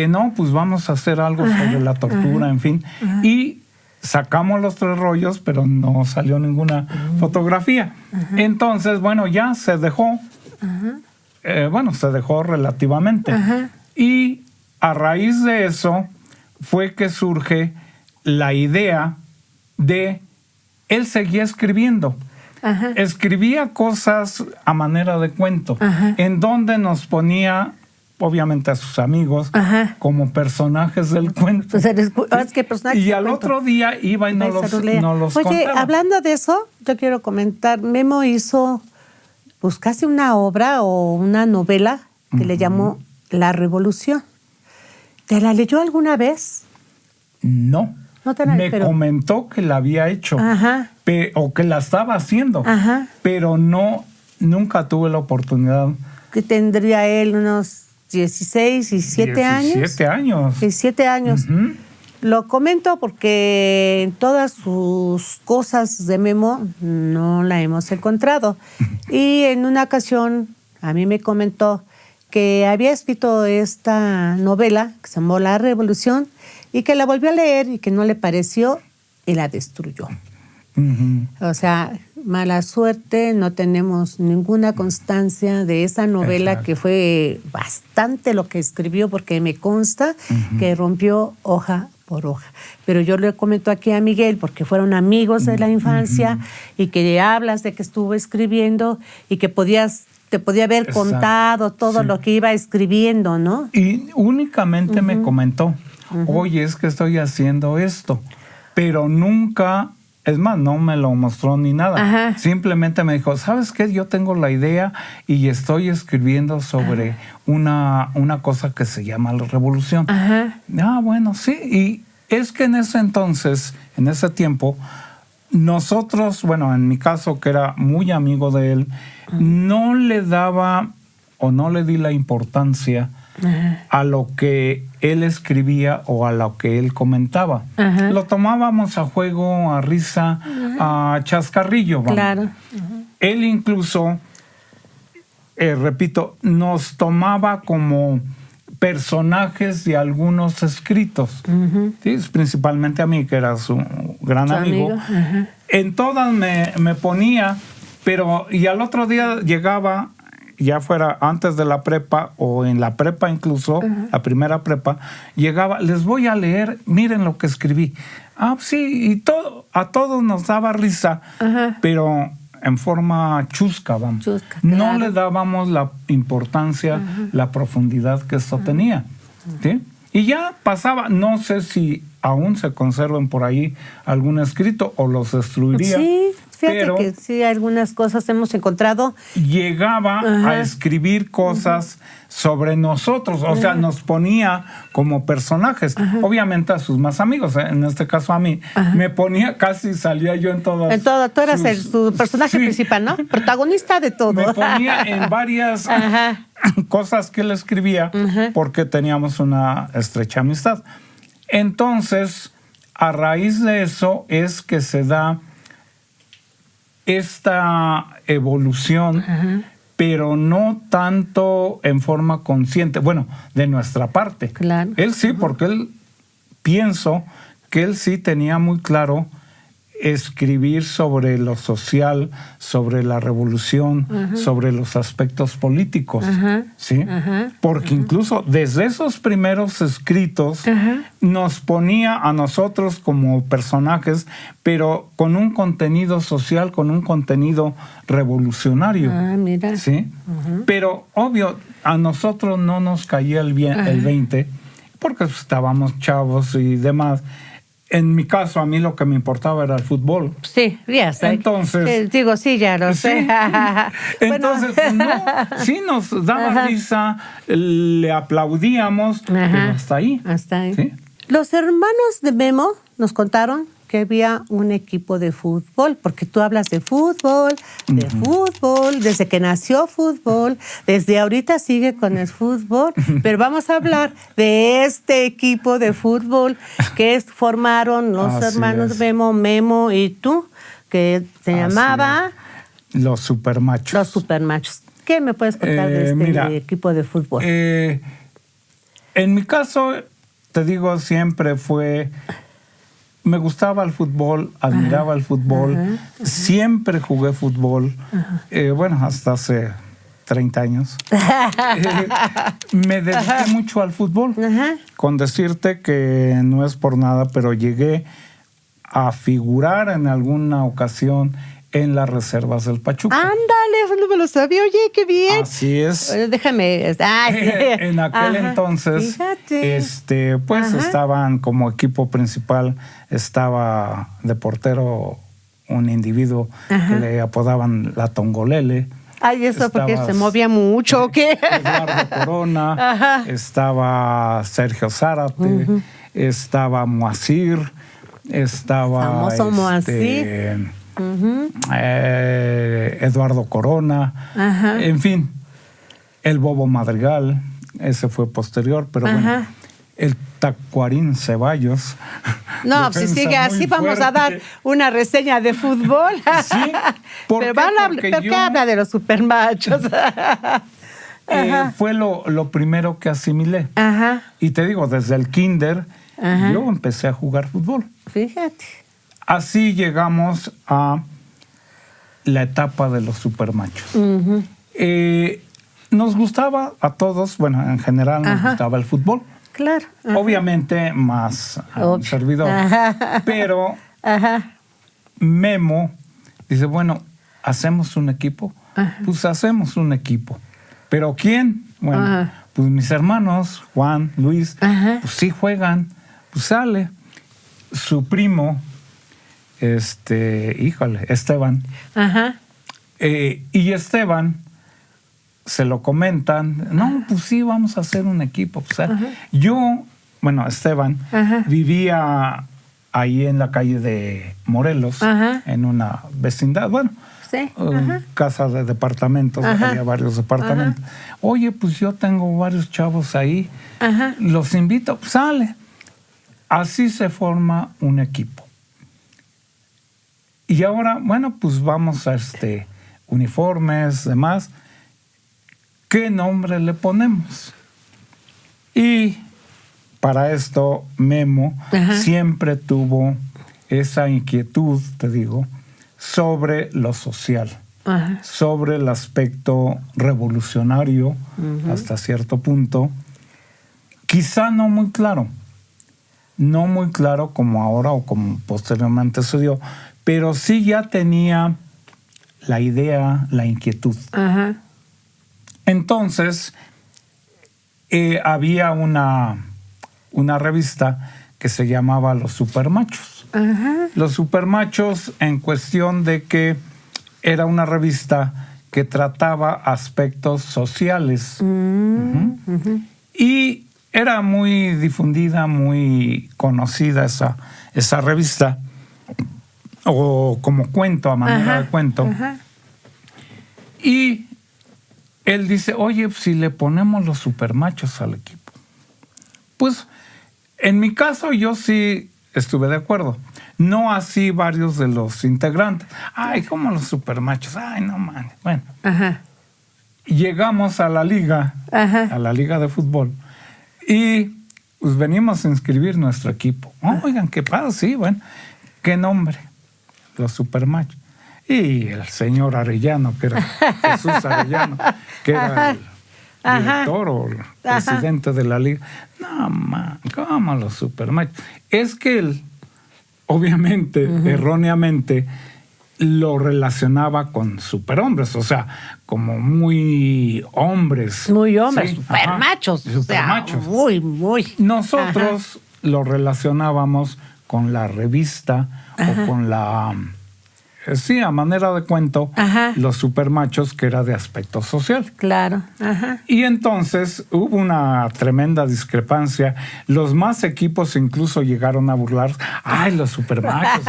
no, pues vamos a hacer algo sobre la tortura, en fin. Y sacamos los 3 rollos, pero no salió ninguna fotografía. Entonces, bueno, ya se dejó. Se dejó relativamente. Y a raíz de eso fue que surge la idea de él seguía escribiendo. Escribía cosas a manera de cuento, en donde nos ponía, obviamente, a sus amigos como personajes del cuento. Pues es que personajes y al otro día iba y no los Oye, contaba. hablando de eso, yo quiero comentar, Memo hizo pues casi una obra o una novela que le llamó La Revolución. ¿Te la leyó alguna vez? No. Me comentó que la había hecho o que la estaba haciendo, pero nunca tuve la oportunidad. Que tendría él unos 16, 17 años. 17 años. 17 años. Lo comento porque en todas sus cosas de Memo no la hemos encontrado. Y en una ocasión a mí me comentó que había escrito esta novela que se llamó La Revolución y que la volvió a leer y que no le pareció y la destruyó. O sea, mala suerte, no tenemos ninguna constancia de esa novela que fue bastante lo que escribió, porque me consta que rompió hoja por hoja. Pero yo le comento aquí a Miguel, porque fueron amigos de la infancia y que hablas de que estuvo escribiendo y que te podía haber contado todo lo que iba escribiendo, ¿no? Y únicamente me comentó, oye, es que estoy haciendo esto, pero nunca, es más, no me lo mostró ni nada. Simplemente me dijo, ¿sabes qué? Yo tengo la idea y estoy escribiendo sobre una cosa que se llama la revolución. Bueno, sí. Y es que en ese entonces, en ese tiempo, nosotros, bueno, en mi caso, que era muy amigo de él, no le daba o no le di la importancia a lo que él escribía o a lo que él comentaba. Lo tomábamos a juego, a risa, a chascarrillo. Vamos. Claro. Él incluso, repito, nos tomaba como personajes de algunos escritos, ¿sí? Principalmente a mí, que era su gran amigo. En todas me ponía, y al otro día llegaba, ya fuera antes de la prepa o en la prepa incluso, la primera prepa, llegaba, les voy a leer, miren lo que escribí. Sí, y a todos nos daba risa, pero en forma chusca, vamos. No le dábamos la importancia, la profundidad que esto tenía. ¿Sí? Y ya pasaba, no sé si aún se conserven por ahí algún escrito o los destruiría. Sí, fíjate que sí, algunas cosas hemos encontrado. Llegaba a escribir cosas sobre nosotros, o sea, nos ponía como personajes. Obviamente a sus más amigos, en este caso a mí, me ponía, casi salía yo en todas. En todo, tú eras su personaje principal, ¿no? Protagonista de todo. Me ponía en varias cosas que él escribía porque teníamos una estrecha amistad. Entonces, a raíz de eso es que se da esta evolución, pero no tanto en forma consciente, bueno, de nuestra parte. Claro. Él sí, porque pienso que él sí tenía muy claro escribir sobre lo social, sobre la revolución, sobre los aspectos políticos, ¿sí? Porque incluso desde esos primeros escritos nos ponía a nosotros como personajes, pero con un contenido social, con un contenido revolucionario. Mira. ¿Sí? Pero obvio, a nosotros no nos caía el 20, porque estábamos chavos y demás. En mi caso, a mí lo que me importaba era el fútbol. Sí, ya sé. Entonces... digo, sí, ya lo sé. Entonces, sí nos daba risa, le aplaudíamos, pero hasta ahí. Hasta ahí. ¿Sí? Los hermanos de Memo nos contaron que había un equipo de fútbol, porque tú hablas de fútbol, desde que nació fútbol, desde ahorita sigue con el fútbol, pero vamos a hablar de este equipo de fútbol que formaron los hermanos Memo y tú, que se llamaba Los Supermachos. Los Supermachos. ¿Qué me puedes contar de este equipo de fútbol? En mi caso, te digo, siempre fue... Me gustaba el fútbol, admiraba el fútbol, siempre jugué fútbol, bueno, hasta hace 30 años. Me dediqué mucho al fútbol, con decirte que no es por nada, pero llegué a figurar en alguna ocasión en las reservas del Pachuca. Ándale, eso no me lo sabía. Oye, qué bien. Así es. Déjame. En aquel entonces, pues estaban como equipo principal, estaba de portero un individuo que le apodaban la Tongolele. Ay, eso porque se movía mucho, ¿o qué? Eduardo Corona, estaba Sergio Zárate, estaba Moacir, estaba famoso Moacir. Eduardo Corona, en fin, el Bobo Madrigal, ese fue posterior, pero bueno, el Tacuarín Ceballos. No, si sigue así vamos a dar una reseña de fútbol. Sí, pero ¿qué habla de los Supermachos? Fue lo primero que asimilé. Y te digo, desde el kinder yo empecé a jugar fútbol. Fíjate. Así llegamos a la etapa de los Supermachos. Nos gustaba a todos, bueno, en general nos gustaba el fútbol. Claro. Obviamente más a un servidor. Pero Memo dice, bueno, ¿hacemos un equipo? Pues hacemos un equipo. ¿Pero quién? Bueno, pues mis hermanos, Juan, Luis, pues sí juegan. Pues sale. Su primo... Esteban. Y Esteban se lo comentan, no, pues sí, vamos a hacer un equipo. O sea, Esteban vivía ahí en la calle de Morelos, en una vecindad, casa de departamentos, había varios departamentos. Oye, pues yo tengo varios chavos ahí, los invito, pues sale. Así se forma un equipo. Y ahora, bueno, pues vamos a uniformes, demás. ¿Qué nombre le ponemos? Y para esto, Memo siempre tuvo esa inquietud, te digo, sobre lo social, sobre el aspecto revolucionario hasta cierto punto. Quizá no muy claro como ahora o como posteriormente se dio, pero sí ya tenía la idea, la inquietud. Entonces, había una revista que se llamaba Los Supermachos. Los Supermachos, en cuestión de que era una revista que trataba aspectos sociales. Y era muy difundida, muy conocida esa revista, o como cuento, a manera de cuento. Y él dice, oye, si le ponemos Los Supermachos al equipo. Pues, en mi caso, yo sí estuve de acuerdo. No así varios de los integrantes. Ay, ¿cómo Los Supermachos? Ay, no, man. Bueno. Llegamos a la liga de fútbol, y pues venimos a inscribir nuestro equipo. Oigan, ¿qué pasa? Sí, bueno. ¿Qué nombre? Los Supermachos. Y el señor Arellano, que era Jesús Arellano, que era el director o el presidente de la liga. No, man, ¿cómo Los Supermachos? Es que él, obviamente, erróneamente, lo relacionaba con superhombres, o sea, como muy hombres. Muy hombres, supermachos. Supermachos. O sea, muy. Nosotros lo relacionábamos con la revista o con la... Sí, a manera de cuento, Los Supermachos, que era de aspecto social. Claro. Y entonces hubo una tremenda discrepancia. Los más equipos incluso llegaron a burlar. ¡Ay, los Supermachos!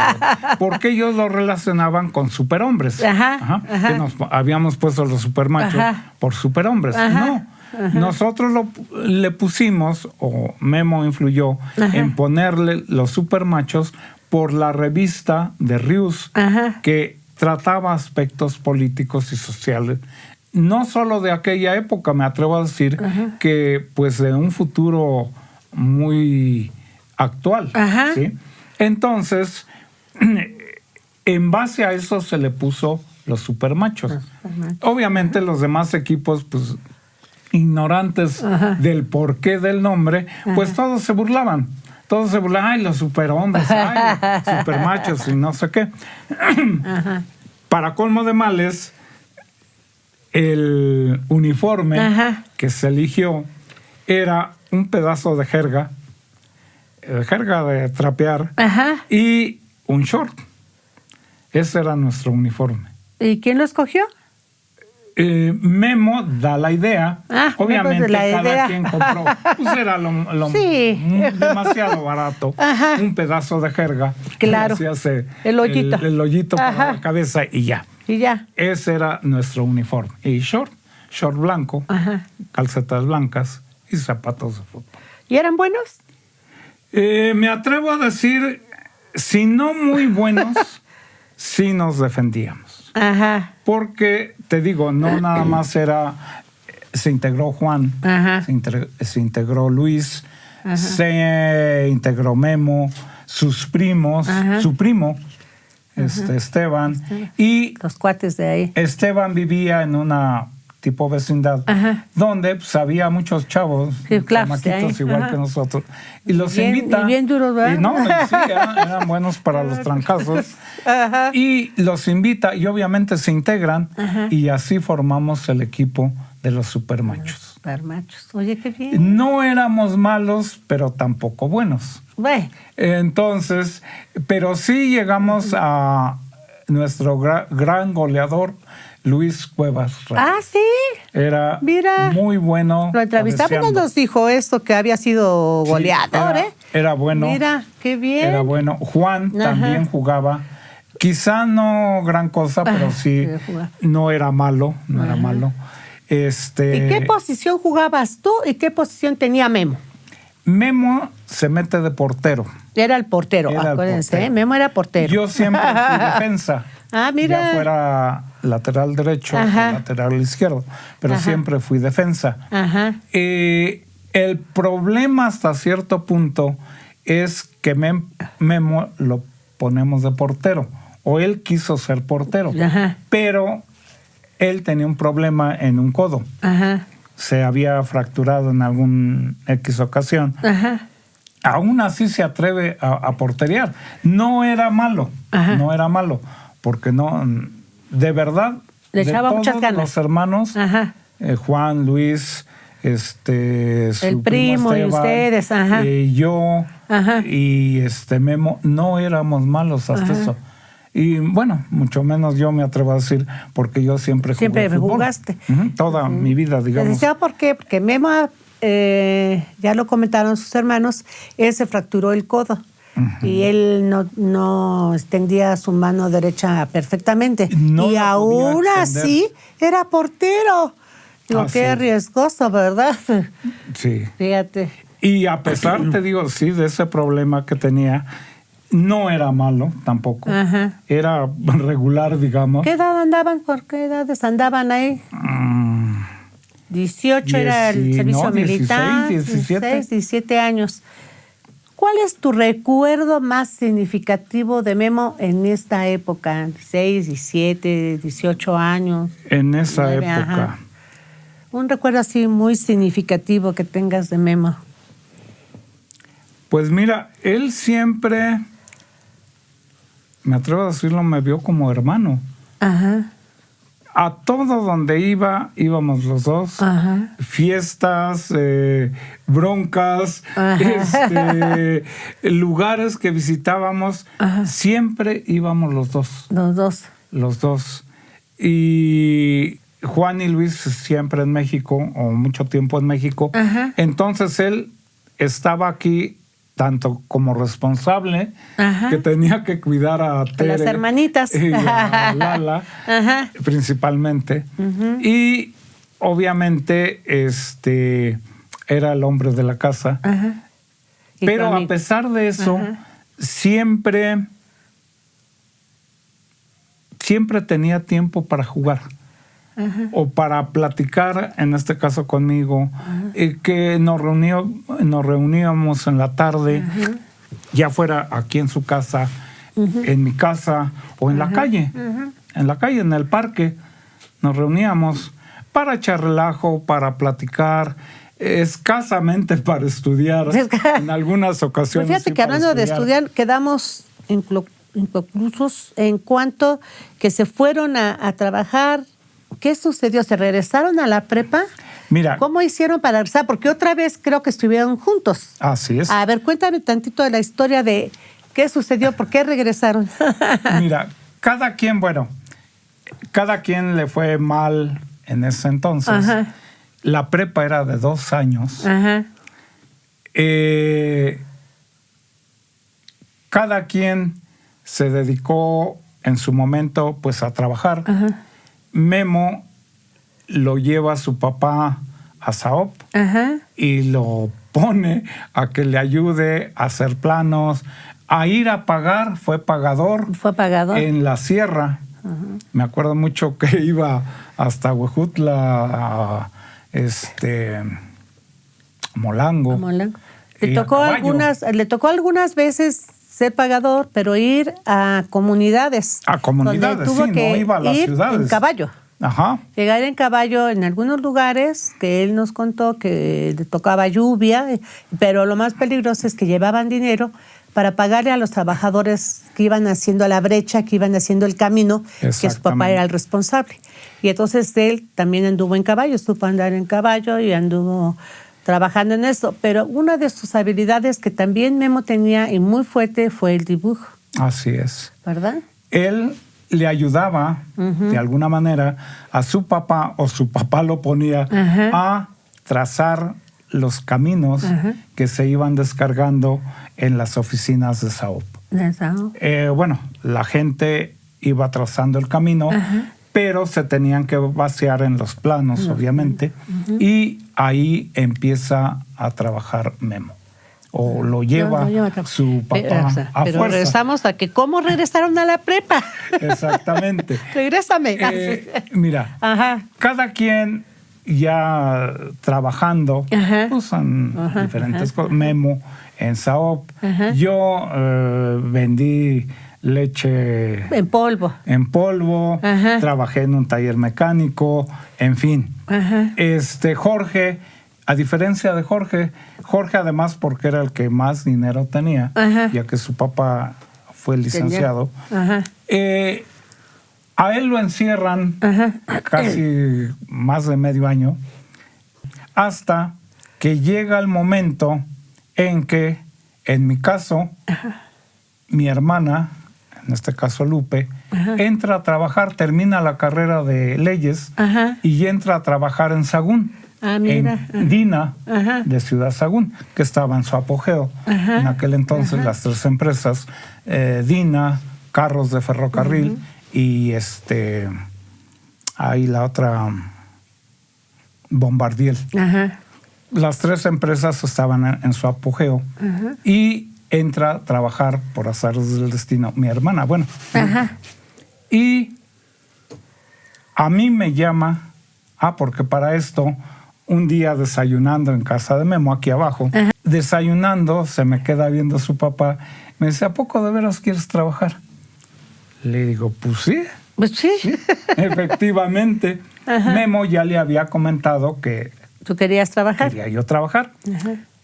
Porque ellos lo relacionaban con superhombres. Que nos habíamos puesto Los Supermachos por superhombres. No. Nosotros le pusimos, o Memo influyó, en ponerle Los Supermachos por la revista de Rius, que trataba aspectos políticos y sociales, no solo de aquella época, me atrevo a decir, que pues de un futuro muy actual. ¿Sí? Entonces, en base a eso se le puso los supermachos. Obviamente los demás equipos, pues ignorantes del porqué del nombre, pues todos se burlaban. Todos se burlaban, ay, los superhombres, ay, supermachos y no sé qué. Para colmo de males, el uniforme que se eligió era un pedazo de jerga de trapear y un short. Ese era nuestro uniforme. ¿Y quién lo escogió? Memo da la idea. Obviamente cada quien compró. Pues era demasiado barato. Un pedazo de jerga. Claro. El hoyito. El hoyito para la cabeza y ya. Y ya. Ese era nuestro uniforme. Y short blanco, calcetas blancas y zapatos de fútbol. ¿Y eran buenos? Me atrevo a decir, si no muy buenos, sí nos defendíamos. Porque, te digo, no nada más se integró Juan, se integró Luis, se integró Memo, sus primos, su primo, Esteban, y los cuates de ahí. Esteban vivía en una tipo vecindad, donde pues, había muchos chavos, chamaquitos igual que nosotros, y los invita. Y bien duros, ¿verdad? Y no, sí, eran buenos para los trancazos. Y los invita, y obviamente se integran, y así formamos el equipo de los supermachos. Supermachos. Oye, qué bien. No éramos malos, pero tampoco buenos. Bueno. Entonces, pero sí llegamos a nuestro gran goleador, Luis Cuevas. Sí. Era muy bueno. Lo entrevistamos y nos dijo esto, que había sido goleador, Era bueno. Mira, qué bien. Era bueno. Juan también jugaba. Quizá no gran cosa, pero sí no era malo. No era malo. ¿Y qué posición jugabas tú y qué posición tenía Memo? Memo se mete de portero. Era el portero, acuérdense, Memo era portero. Yo siempre fui defensa. Mira. Ya fuera lateral derecho o lateral izquierdo, pero siempre fui defensa. El problema hasta cierto punto es que Memo lo ponemos de portero, o él quiso ser portero, pero él tenía un problema en un codo. Se había fracturado en algún X ocasión. Aún así se atreve a porterear. No era malo, porque no, de verdad, le echaba de muchas todos ganas. Los hermanos, Juan, Luis, el primo Esteban, y ustedes, yo y Memo, no éramos malos hasta eso. Y bueno, mucho menos yo me atrevo a decir, porque yo siempre jugué fútbol. Jugaste. Toda mi vida, digamos. Les decía por qué, porque Memo, ya lo comentaron sus hermanos, él se fracturó el codo. Y él no extendía su mano derecha perfectamente. Y aún así era portero. Digo, qué riesgoso, ¿verdad? Sí. Fíjate. Y a pesar, te digo, de ese problema que tenía, no era malo tampoco. Era regular, digamos. ¿Qué edad andaban? ¿Por qué edades andaban ahí? 18 era el servicio militar. 17 años. ¿Cuál es tu recuerdo más significativo de Memo en esta época? 6, 17, 18 años. En esa época. Un recuerdo así muy significativo que tengas de Memo. Pues mira, él siempre, me atrevo a decirlo, me vio como hermano. A todo donde íbamos los dos. Fiestas, broncas, lugares que visitábamos, siempre íbamos los dos. Los dos. Y Juan y Luis siempre en México, o mucho tiempo en México. Entonces él estaba aquí tanto como responsable, que tenía que cuidar a Tere, las hermanitas y a Lala, principalmente. Y obviamente era el hombre de la casa. Pero a pesar de eso, siempre tenía tiempo para jugar. Ajá. O para platicar, en este caso conmigo, que nos reuníamos en la tarde, ajá, ya fuera aquí en su casa, en mi casa o en la calle, en la calle, en el parque, nos reuníamos para echar relajo, para platicar, escasamente para estudiar, en algunas ocasiones. Pues fíjate que hablando de estudiar, quedamos inconclusos en cuanto que se fueron a trabajar. ¿Qué sucedió? ¿Se regresaron a la prepa? Mira, ¿cómo hicieron para regresar? Porque otra vez creo que estuvieron juntos. Así es. A ver, cuéntame tantito de la historia de qué sucedió, por qué regresaron. Mira, cada quien le fue mal en ese entonces. Ajá. La prepa era de 2 años. Ajá. Cada quien se dedicó en su momento pues a trabajar. Ajá. Memo lo lleva a su papá a Saop, ajá, y lo pone a que le ayude a hacer planos, a ir a pagar. Fue pagador en la sierra. Uh-huh. Me acuerdo mucho que iba hasta Huejutla, Molango. Le tocó algunas veces ser pagador, pero ir a comunidades. A comunidades, tuvo sí, que no iba a las ciudades. En caballo. Ajá. Llegar en caballo en algunos lugares que él nos contó que le tocaba lluvia, pero lo más peligroso es que llevaban dinero para pagarle a los trabajadores que iban haciendo la brecha, que iban haciendo el camino, que su papá era el responsable. Y entonces él también anduvo en caballo, supo andar en caballo y anduvo trabajando en eso. Pero una de sus habilidades que también Memo tenía y muy fuerte fue el dibujo. Así es. ¿Verdad? Él le ayudaba, de alguna manera, a su papá, o su papá lo ponía, a trazar los caminos que se iban descargando en las oficinas de Saop. Bueno, la gente iba trazando el camino, pero se tenían que vaciar en los planos, obviamente, y ahí empieza a trabajar Memo. O lo lleva su papá a pero fuerza. Regresamos a que cómo regresaron a la prepa. Exactamente. Regrésame. Mira, cada quien ya trabajando, pues en diferentes cosas. Memo en Saop. Yo vendí leche en polvo. Trabajé en un taller mecánico, en fin. Jorge, a diferencia de Jorge además porque era el que más dinero tenía, ya que su papá fue licenciado, a él lo encierran casi más de medio año, hasta que llega el momento en que, en mi caso, mi hermana, en este caso Lupe, entra a trabajar, termina la carrera de leyes y entra a trabajar en Sagún. En Dina, de Ciudad Sagún, que estaba en su apogeo. En aquel entonces las 3 empresas, Dina, Carros de Ferrocarril y ahí la otra, Bombardier. Las 3 empresas estaban en su apogeo y entra a trabajar, por azares del destino, mi hermana. Bueno, y a mí me llama, porque para esto, un día desayunando en casa de Memo, aquí abajo, desayunando, se me queda viendo su papá, me dice, ¿a poco de veras quieres trabajar? Le digo, pues sí. Pues sí. Efectivamente. Memo ya le había comentado que... ¿Tú querías trabajar? Quería yo trabajar.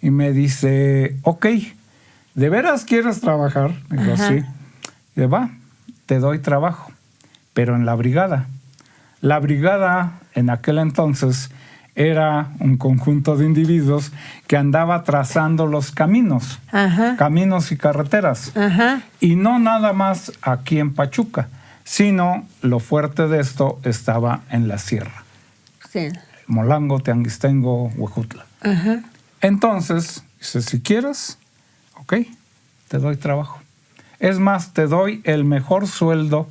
Y me dice, ok, ¿de veras quieres trabajar? Digo, sí. Y va, te doy trabajo, pero en la brigada. La brigada, en aquel entonces, era un conjunto de individuos que andaba trazando los caminos, caminos y carreteras. Y no nada más aquí en Pachuca, sino lo fuerte de esto estaba en la sierra. Sí. Molango, Teanguistengo, Huejutla. Entonces, dice, si quieres, ok, te doy trabajo. Es más, te doy el mejor sueldo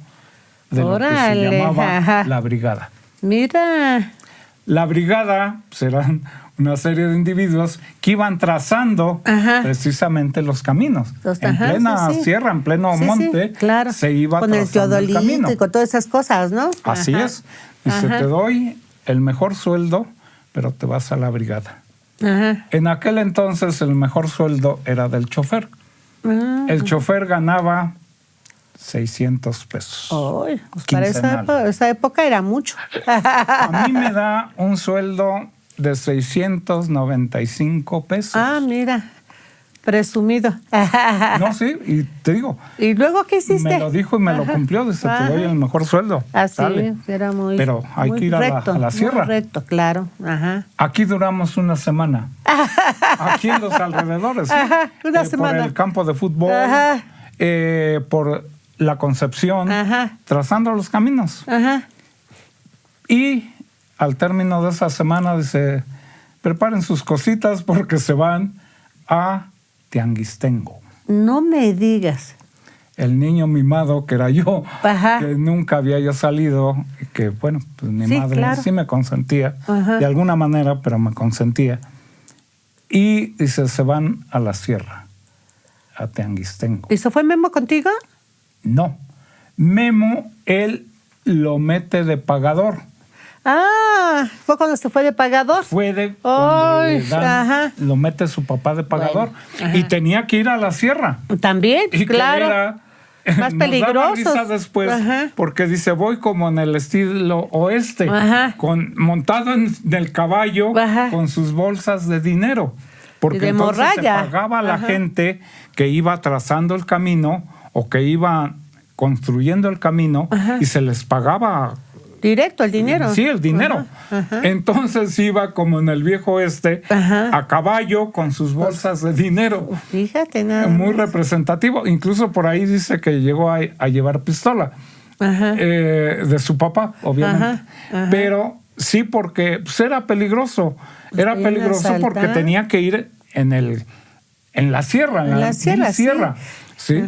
de lo que se llamaba la brigada. Mira. La brigada serán una serie de individuos que iban trazando precisamente los caminos. En plena sierra, en pleno monte, claro. se iba con trazando el camino. Y con todas esas cosas, ¿no? Así es. Dice, te doy el mejor sueldo, pero te vas a la brigada. En aquel entonces el mejor sueldo era del chofer. El chofer ganaba 600 pesos. Pues para esa época era mucho. A mí me da un sueldo de 695 pesos. Mira, presumido. No, sí, y te digo. ¿Y luego qué hiciste? Me lo dijo y me lo cumplió, dice, te doy el mejor sueldo. Así, era muy Pero hay que ir recto, a la sierra. Muy recto, claro. Aquí duramos una semana. Aquí en los alrededores. Una semana. Por el campo de fútbol, por la Concepción, trazando los caminos. Y al término de esa semana dice, preparen sus cositas porque se van a Tianguistengo. No me digas. El niño mimado que era yo, que nunca había yo salido, que bueno, pues mi madre sí me consentía, de alguna manera, pero me consentía. Y dice, se van a la sierra, a Tianguistengo. ¿Y se fue Memo contigo? No. Memo, él lo mete de pagador. ¿Fue cuando se fue de pagador? Fue de cuando le dan, lo mete su papá de pagador. Bueno, y tenía que ir a la sierra. También, y claro. Que era, más peligroso. Risa después, porque dice, voy como en el estilo oeste, montado en el caballo, con sus bolsas de dinero. Porque de entonces morralla. se pagaba a la gente que iba trazando el camino o que iba construyendo el camino y se les pagaba directo el dinero. Sí, el dinero. Entonces iba como en el viejo oeste, a caballo con sus bolsas de dinero. Fíjate, nada muy más. representativo. Incluso por ahí dice que llegó a llevar pistola de su papá, obviamente. Pero sí, porque pues, era peligroso. Era peligroso porque tenía que ir en la sierra, en la sierra. Sí.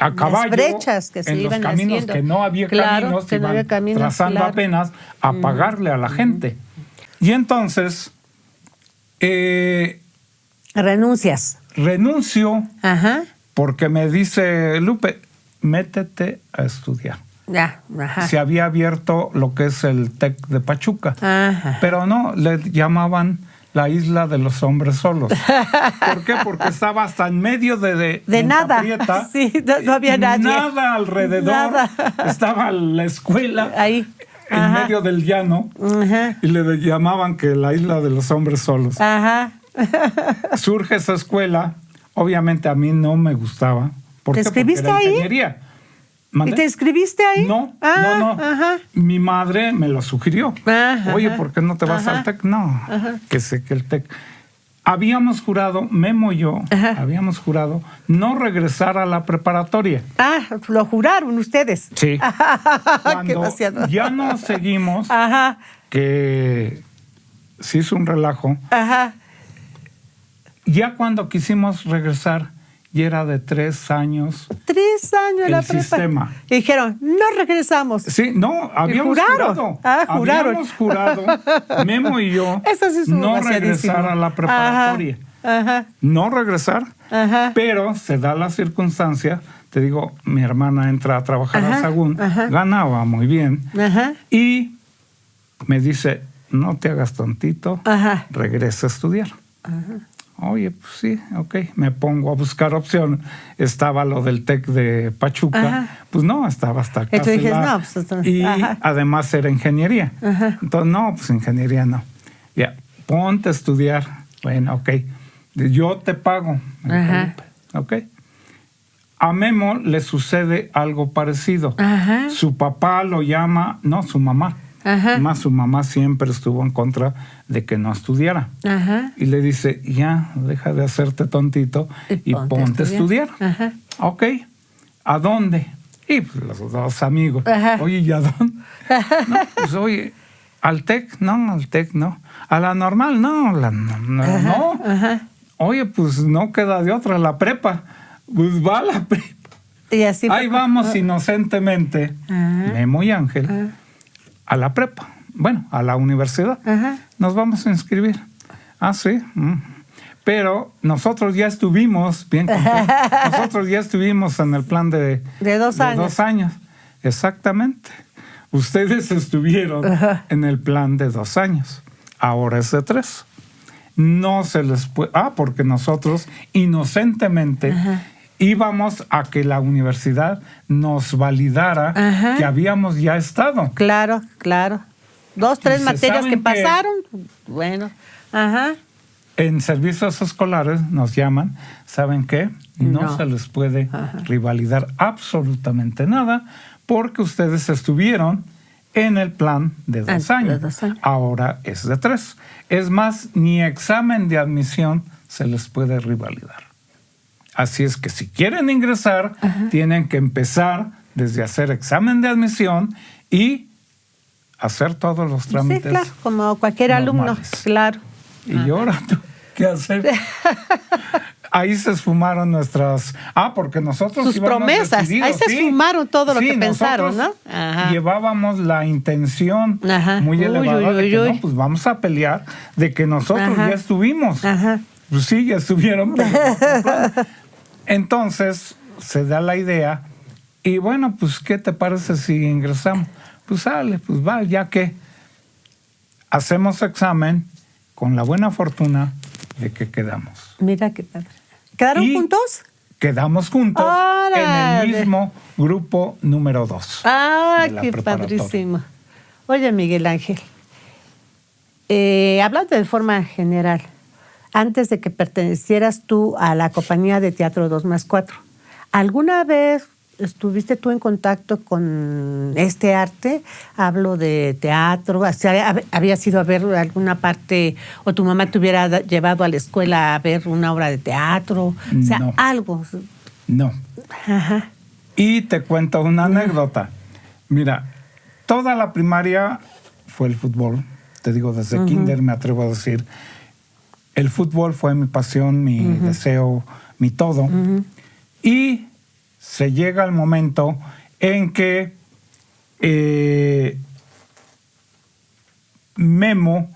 A caballo, brechas que se en iban los caminos haciendo. que no había caminos, que no había caminos, trazando apenas a pagarle a la gente. Y entonces renuncias. Renuncio porque me dice, Lupe, métete a estudiar. Se había abierto lo que es el TEC de Pachuca, pero no, le llamaban la isla de los hombres solos. ¿Por qué? Porque estaba hasta en medio de nada. Prieta, sí, no había nadie. Nada alrededor. Nada. Estaba la escuela ahí, en medio del llano, y le llamaban que la isla de los hombres solos. Surge esa escuela. Obviamente a mí no me gustaba. ¿Por qué? ¿Te escribiste porque era ahí? ingeniería. ¿Y te inscribiste ahí? No, no. Mi madre me lo sugirió. Oye, ¿por qué no te vas al TEC? No, que sé que el TEC. Habíamos jurado, Memo y yo, habíamos jurado no regresar a la preparatoria. Lo juraron ustedes. Sí. Cuando ya no seguimos, que se hizo un relajo, ya cuando quisimos regresar, y era de 3 años. 3 años la prepa. Sistema. Y dijeron, no regresamos. Sí, no, habíamos jurado. Habíamos jurado, Memo y yo, no regresar a la preparatoria. No regresar, pero se da la circunstancia, te digo, mi hermana entra a trabajar a Sagún, ganaba muy bien, y me dice, no te hagas tontito, regresa a estudiar. Oye, pues sí, ok, me pongo a buscar opción. Estaba lo del TEC de Pachuca. Pues no, estaba hasta casi y además era ingeniería. Entonces, no, pues ingeniería no. Ya, ponte a estudiar. Bueno, ok, yo te pago. Ok. A Memo le sucede algo parecido. Su papá lo llama, no, su mamá. Más su mamá siempre estuvo en contra de que no estudiara. Y le dice, ya, deja de hacerte tontito y ponte a estudiar. Ok, ¿a dónde? Y pues, los 2 amigos. Oye, ¿y a dónde? No, pues oye, ¿al TEC? No, al TEC no. ¿A la normal? No, no. Oye, pues no queda de otra, la prepa. Pues va a la prepa. Y así ahí vamos inocentemente, Memo y Ángel, a la prepa, bueno, a la universidad. Nos vamos a inscribir. Ah, sí. Pero nosotros ya estuvimos, nosotros ya estuvimos en el plan de 2 años. 2 años. Exactamente. Ustedes estuvieron en el plan de 2 años. Ahora es de 3. No se les puede... porque nosotros inocentemente íbamos a que la universidad nos validara que habíamos ya estado. Claro. 2, 3 materias que pasaron. Bueno, En servicios escolares nos llaman, ¿saben qué? No se les puede revalidar absolutamente nada porque ustedes estuvieron en el plan de 2 años. Ahora es de 3. Es más, ni examen de admisión se les puede revalidar. Así es que si quieren ingresar, tienen que empezar desde hacer examen de admisión y hacer todos los trámites. Sí, claro, como cualquier alumno, claro. Y ahora, ¿qué hacer? Ahí se esfumaron nuestras... porque nosotros sus promesas. Ahí se esfumaron todo lo que pensaron, ¿no? Llevábamos la intención muy elevada de que no, pues vamos a pelear, de que nosotros ya estuvimos. Pues sí, ya estuvieron. Pero entonces se da la idea y bueno, pues ¿qué te parece si ingresamos? Pues sale, pues va, ya que hacemos examen con la buena fortuna de que quedamos. Mira qué padre. ¿Quedaron juntos? Quedamos juntos en el mismo grupo número 2. Qué padrísimo. Oye, Miguel Ángel, hablando de forma general, antes de que pertenecieras tú a la compañía de teatro 2+4, ¿alguna vez estuviste tú en contacto con este arte? Hablo de teatro. ¿Habías ido a ver alguna parte o tu mamá te hubiera llevado a la escuela a ver una obra de teatro? O sea, no. Algo. No. Y te cuento una anécdota. Mira, toda la primaria fue el fútbol. Te digo, desde kinder me atrevo a decir. El fútbol fue mi pasión, mi deseo, mi todo. Y se llega el momento en que Memo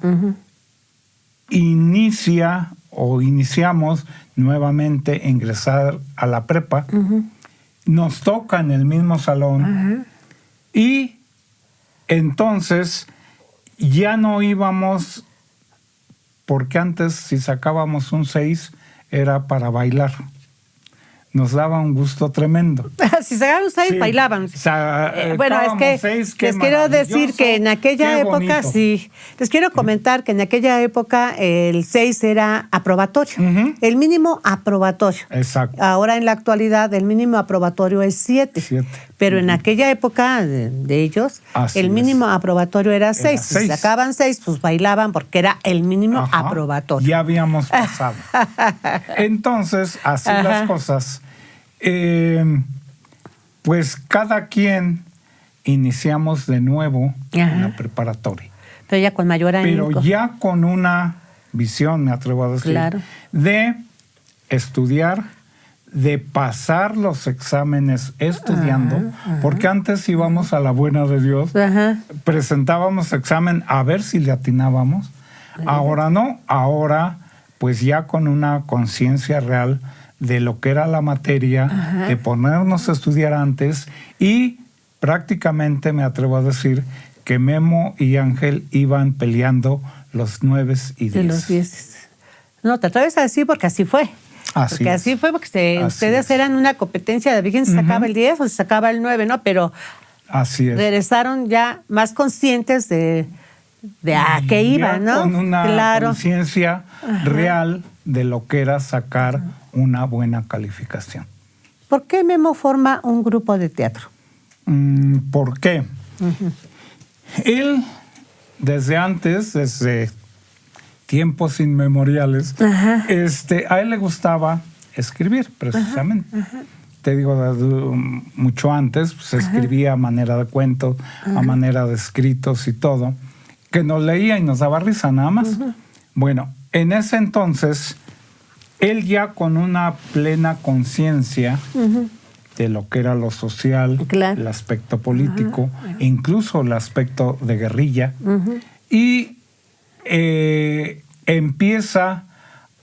iniciamos nuevamente a ingresar a la prepa. Nos toca en el mismo salón y entonces ya no íbamos, porque antes si sacábamos un 6 era para bailar. Nos daba un gusto tremendo. Si sacaban un 6, bailaban. Bueno, es que les quiero decir que en aquella época, les quiero comentar que en aquella época el 6 era aprobatorio, el mínimo aprobatorio. Exacto. Ahora en la actualidad el mínimo aprobatorio es 7. Pero en aquella época de ellos, el mínimo aprobatorio era 6. Si sacaban 6, pues bailaban porque era el mínimo aprobatorio. Ya habíamos pasado. Entonces, así las cosas. Pues cada quien iniciamos de nuevo en la preparatoria. Pero ya con mayor ánimo. Pero ya con una visión, me atrevo a decir, de estudiar, de pasar los exámenes estudiando, porque antes íbamos a la buena de Dios, presentábamos examen a ver si le atinábamos. Ahora no, ahora pues ya con una conciencia real de lo que era la materia, de ponernos a estudiar antes y prácticamente me atrevo a decir que Memo y Ángel iban peleando los 9 y 10. De los 10. No, te atreves a decir porque así fue. Así fue porque ustedes eran una competencia de quién se sacaba el 10 o se sacaba el 9, ¿no? Pero regresaron ya más conscientes de a qué iban, ¿no? Con una conciencia real de lo que era sacar una buena calificación. ¿Por qué Memo forma un grupo de teatro? ¿Por qué? Él, desde tiempos inmemoriales, a él le gustaba escribir, precisamente. Te digo, mucho antes, pues, escribía a manera de cuentos, a manera de escritos y todo, que nos leía y nos daba risa nada más. Bueno, en ese entonces, él ya con una plena conciencia de lo que era lo social, el aspecto político, incluso el aspecto de guerrilla, y empieza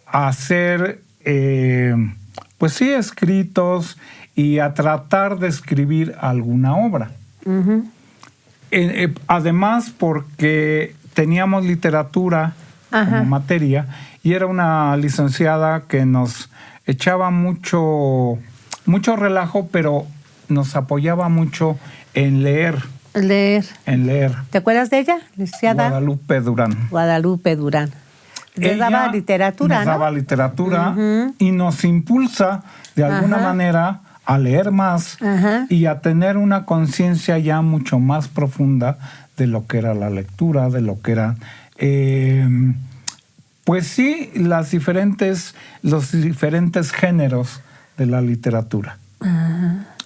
a hacer, pues sí, escritos y a tratar de escribir alguna obra. Uh-huh. Además, porque teníamos literatura como materia y era una licenciada que nos echaba mucho relajo, pero nos apoyaba mucho en leer. En leer. ¿Te acuerdas de ella, licenciada? Guadalupe Durán. Les daba literatura, nos daba literatura y nos impulsa de alguna manera a leer más y a tener una conciencia ya mucho más profunda de lo que era la lectura, de lo que era, pues sí, los diferentes géneros de la literatura.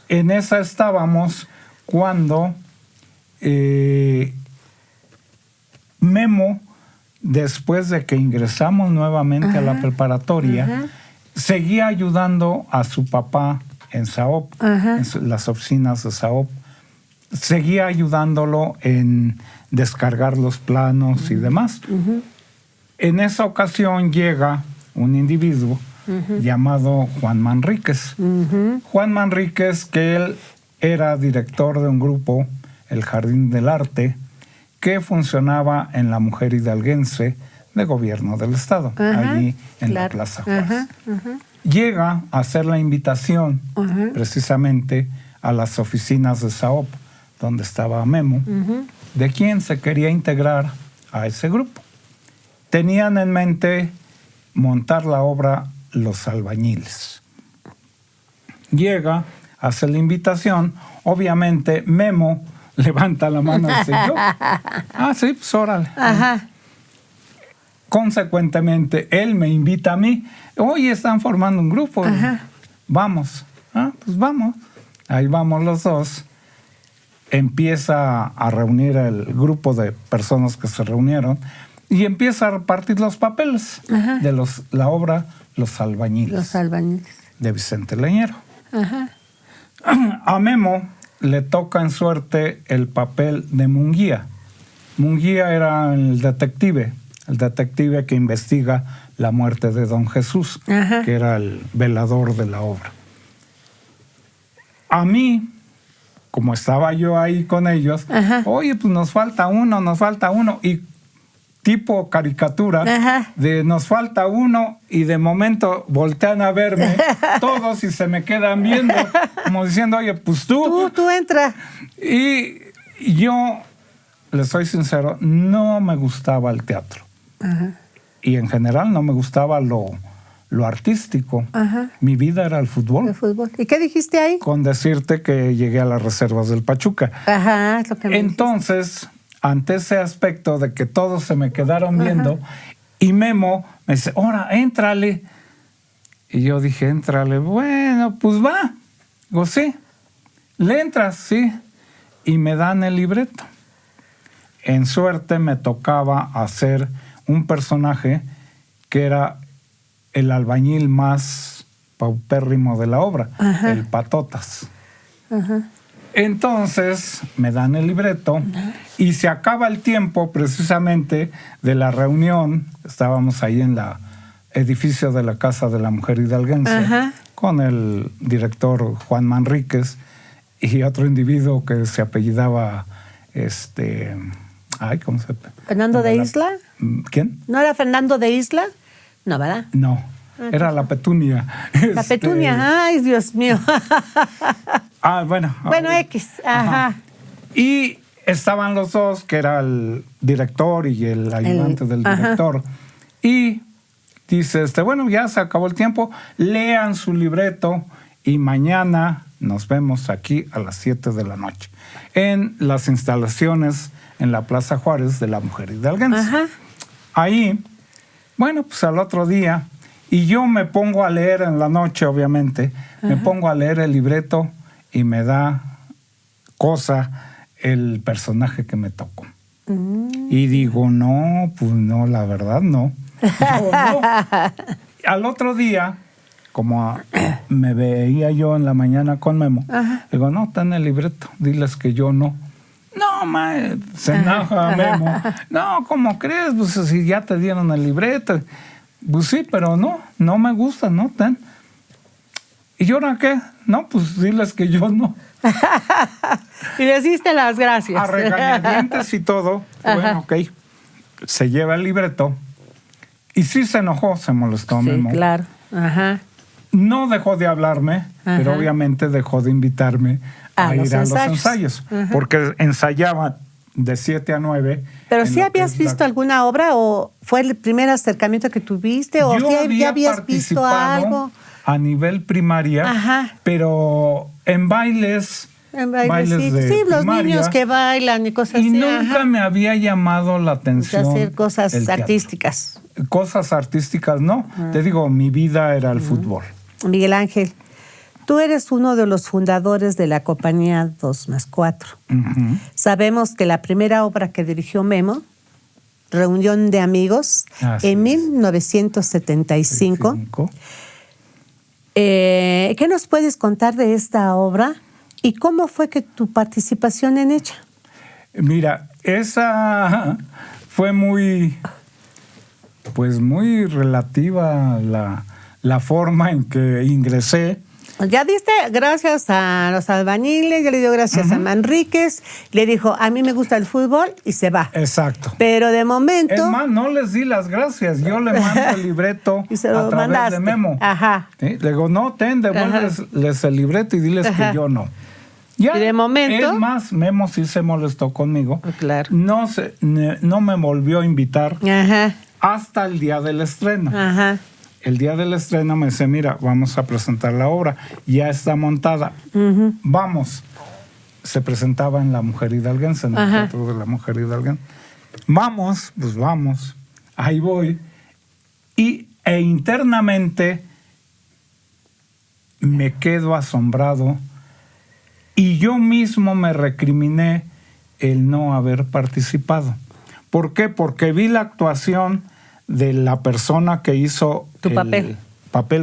En esa estábamos cuando Memo, después de que ingresamos nuevamente a la preparatoria, seguía ayudando a su papá en SAOP, en las oficinas de SAOP. Seguía ayudándolo en descargar los planos y demás. En esa ocasión llega un individuo llamado Juan Manríquez. Juan Manríquez, que él era director de un grupo, el Jardín del Arte, que funcionaba en la Mujer Hidalguense de Gobierno del Estado, allí en la Plaza Juárez. Llega a hacer la invitación precisamente a las oficinas de SAOP, donde estaba Memo, de quién se quería integrar a ese grupo. Tenían en mente montar la obra Los Albañiles. Llega, hace la invitación, obviamente Memo levanta la mano y dice, ¿yo? Ah, sí, pues órale. Consecuentemente, él me invita a mí. Hoy están formando un grupo. Vamos. Ah, pues vamos. Ahí vamos los dos. Empieza a reunir el grupo de personas que se reunieron y empieza a repartir los papeles de la obra Los Albañiles. Los Albañiles. De Vicente Leñero. A Memo le toca en suerte el papel de Munguía. Munguía era el detective que investiga la muerte de Don Jesús, que era el velador de la obra. A mí, como estaba yo ahí con ellos, oye, pues nos falta uno, y tipo caricatura, de nos falta uno, y de momento voltean a verme todos y se me quedan viendo, como diciendo, oye, pues tú entra. Y yo, les soy sincero, no me gustaba el teatro. Y en general no me gustaba lo artístico. Mi vida era el fútbol. El fútbol. ¿Y qué dijiste ahí? Con decirte que llegué a las reservas del Pachuca. Es lo que me Entonces, ante ese aspecto de que todos se me quedaron viendo, y Memo me dice, ahora, éntrale. Y yo dije, éntrale. Bueno, pues va. Digo, sí. Le entras, sí. Y me dan el libreto. En suerte me tocaba hacer un personaje que era el albañil más paupérrimo de la obra, el Patotas. Entonces me dan el libreto y se acaba el tiempo precisamente de la reunión. Estábamos ahí en el edificio de la Casa de la Mujer Hidalguense con el director Juan Manríquez y otro individuo que se apellidaba ¿cómo se llama? ¿Fernando de Isla? ¿Quién? ¿No era Fernando de Isla? No, ¿verdad? No, era la Petunia. La Petunia, ay, Dios mío. Bueno. Bueno, X, Y estaban los dos, que era el director y el ayudante del director. Y dice, bueno, ya se acabó el tiempo, lean su libreto y mañana nos vemos aquí a las 7 de la noche en las instalaciones en la Plaza Juárez de la Mujer Hidalguense. Ahí, bueno, pues al otro día, y yo me pongo a leer en la noche, obviamente, me pongo a leer el libreto y me da cosa el personaje que me tocó. Y digo, no, pues no, la verdad no. Yo, no. Al otro día, como me veía yo en la mañana con Memo, digo, no, está en el libreto, diles que yo no. No, No, se enoja Memo. No, ¿cómo crees? Pues si ya te dieron el libreto. Pues sí, pero no me gusta, ¿no? ¿Y ahora qué? No, pues diles que yo no. Y les diste las gracias. A regañadientes y todo. Bueno, ok. Se lleva el libreto. Y sí se enojó, se molestó Memo. Sí, claro. Ajá. No dejó de hablarme, pero obviamente dejó de invitarme a ir a los ensayos. Porque ensayaban de 7 a 9. ¿Pero sí habías visto alguna obra o fue el primer acercamiento que tuviste? ¿O ya habías visto algo? A nivel primaria, pero en bailes... sí, los niños que bailan y cosas así. Y nunca me había llamado la atención. De hacer cosas artísticas. Cosas artísticas, no. Te digo, mi vida era el fútbol. Miguel Ángel, tú eres uno de los fundadores de la compañía 2+4. Sabemos que la primera obra que dirigió Memo, Reunión de Amigos, en 1975. ¿Qué nos puedes contar de esta obra y cómo fue que tu participación en ella? Mira, esa fue muy relativa la forma en que ingresé. Ya diste gracias a los albañiles, ya le dio gracias a Manríquez, le dijo, a mí me gusta el fútbol y se va. Exacto. Pero de momento... Es más, no les di las gracias, yo le mando el libreto y se lo a través mandaste. de Memo. Ajá. ¿Sí? Le digo, no, devuélveles el libreto y diles que yo no. Ya, y de momento... Es más, Memo sí se molestó conmigo. Claro. No me volvió a invitar hasta el día del estreno. El día del estreno me dice, mira, vamos a presentar la obra. Ya está montada. Vamos. Se presentaba en La Mujer Hidalguense, en el Teatro de la Mujer Hidalguense. Vamos, pues vamos. Ahí voy. E internamente me quedo asombrado y yo mismo me recriminé el no haber participado. ¿Por qué? Porque vi la actuación de la persona que hizo tu papel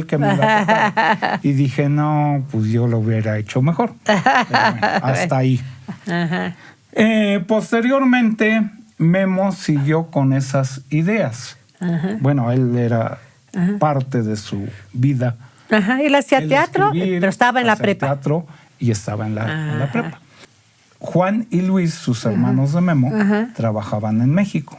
que me iba a tocar. Y dije, no, pues yo lo hubiera hecho mejor. Pero bueno, hasta ahí. Posteriormente, Memo siguió con esas ideas. Bueno, él era parte de su vida. Él hacía teatro, pero estaba en la prepa. Teatro y estaba en la prepa. Juan y Luis, sus hermanos de Memo, trabajaban en México.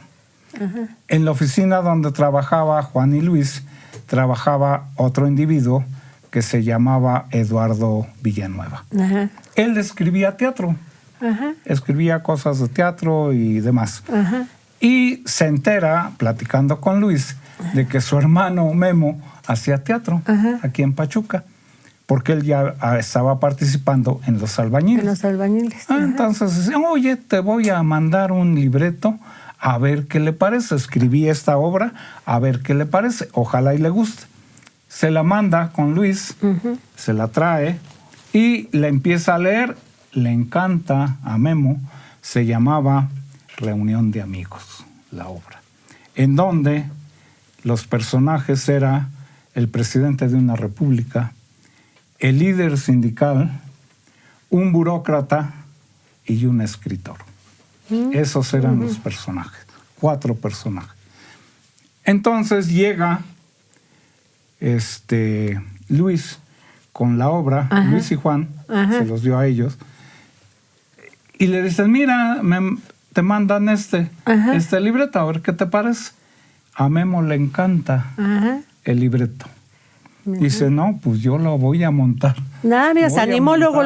En la oficina donde trabajaba Juan y Luis, trabajaba otro individuo que se llamaba Eduardo Villanueva. Él escribía teatro, escribía cosas de teatro y demás. Y se entera, platicando con Luis, de que su hermano Memo hacía teatro aquí en Pachuca, porque él ya estaba participando en Los Albañiles. En Los Albañiles. Entonces dice, oye, te voy a mandar un libreto a ver qué le parece. Escribí esta obra, a ver qué le parece. Ojalá y le guste. Se la manda con Luis, se la trae y la empieza a leer. Le encanta a Memo. Se llamaba Reunión de Amigos, la obra, en donde los personajes eran el presidente de una república, el líder sindical, un burócrata y un escritor. Esos eran los personajes, 4 personajes. Entonces llega Luis con la obra, Luis y Juan, se los dio a ellos, y le dicen, mira, te mandan este libreto, a ver qué te parece. A Memo le encanta el libreto. Dice, no, pues yo lo voy a montar. Nada, mira, se animó luego.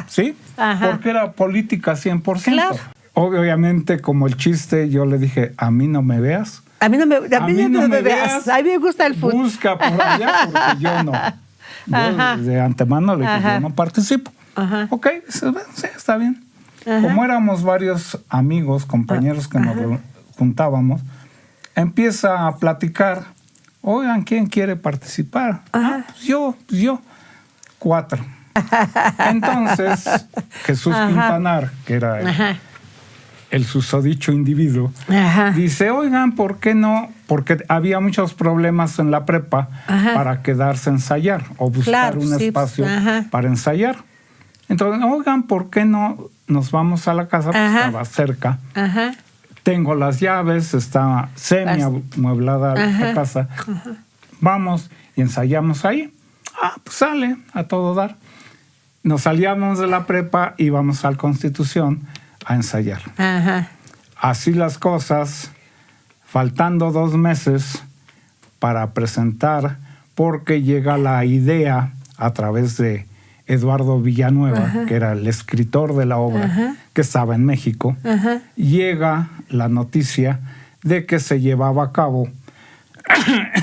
¿Sí? Porque era política 100%. Claro. Obviamente, como el chiste, yo le dije, a mí no me veas. A mí no me veas. A mí me gusta el fútbol. Busca por allá, porque yo no. Yo de antemano le dije, yo no participo. Ok, sí, está bien. Como éramos varios amigos, compañeros que nos juntábamos, empieza a platicar. Oigan, ¿quién quiere participar? Pues yo. 4. Entonces, Jesús Quintanar, que era el susodicho individuo, dice, oigan, ¿por qué no? Porque había muchos problemas en la prepa para quedarse a ensayar o buscar un espacio para ensayar. Entonces, oigan, ¿por qué no nos vamos a la casa, pues estaba cerca. Ajá. Tengo las llaves, está semi-amueblada la casa. Vamos y ensayamos ahí. Pues sale a todo dar. Nos salíamos de la prepa y íbamos al Constitución a ensayar. Ajá. Así las cosas, faltando 2 meses para presentar, porque llega la idea a través de Eduardo Villanueva, que era el escritor de la obra, que estaba en México, llega la noticia de que se llevaba a cabo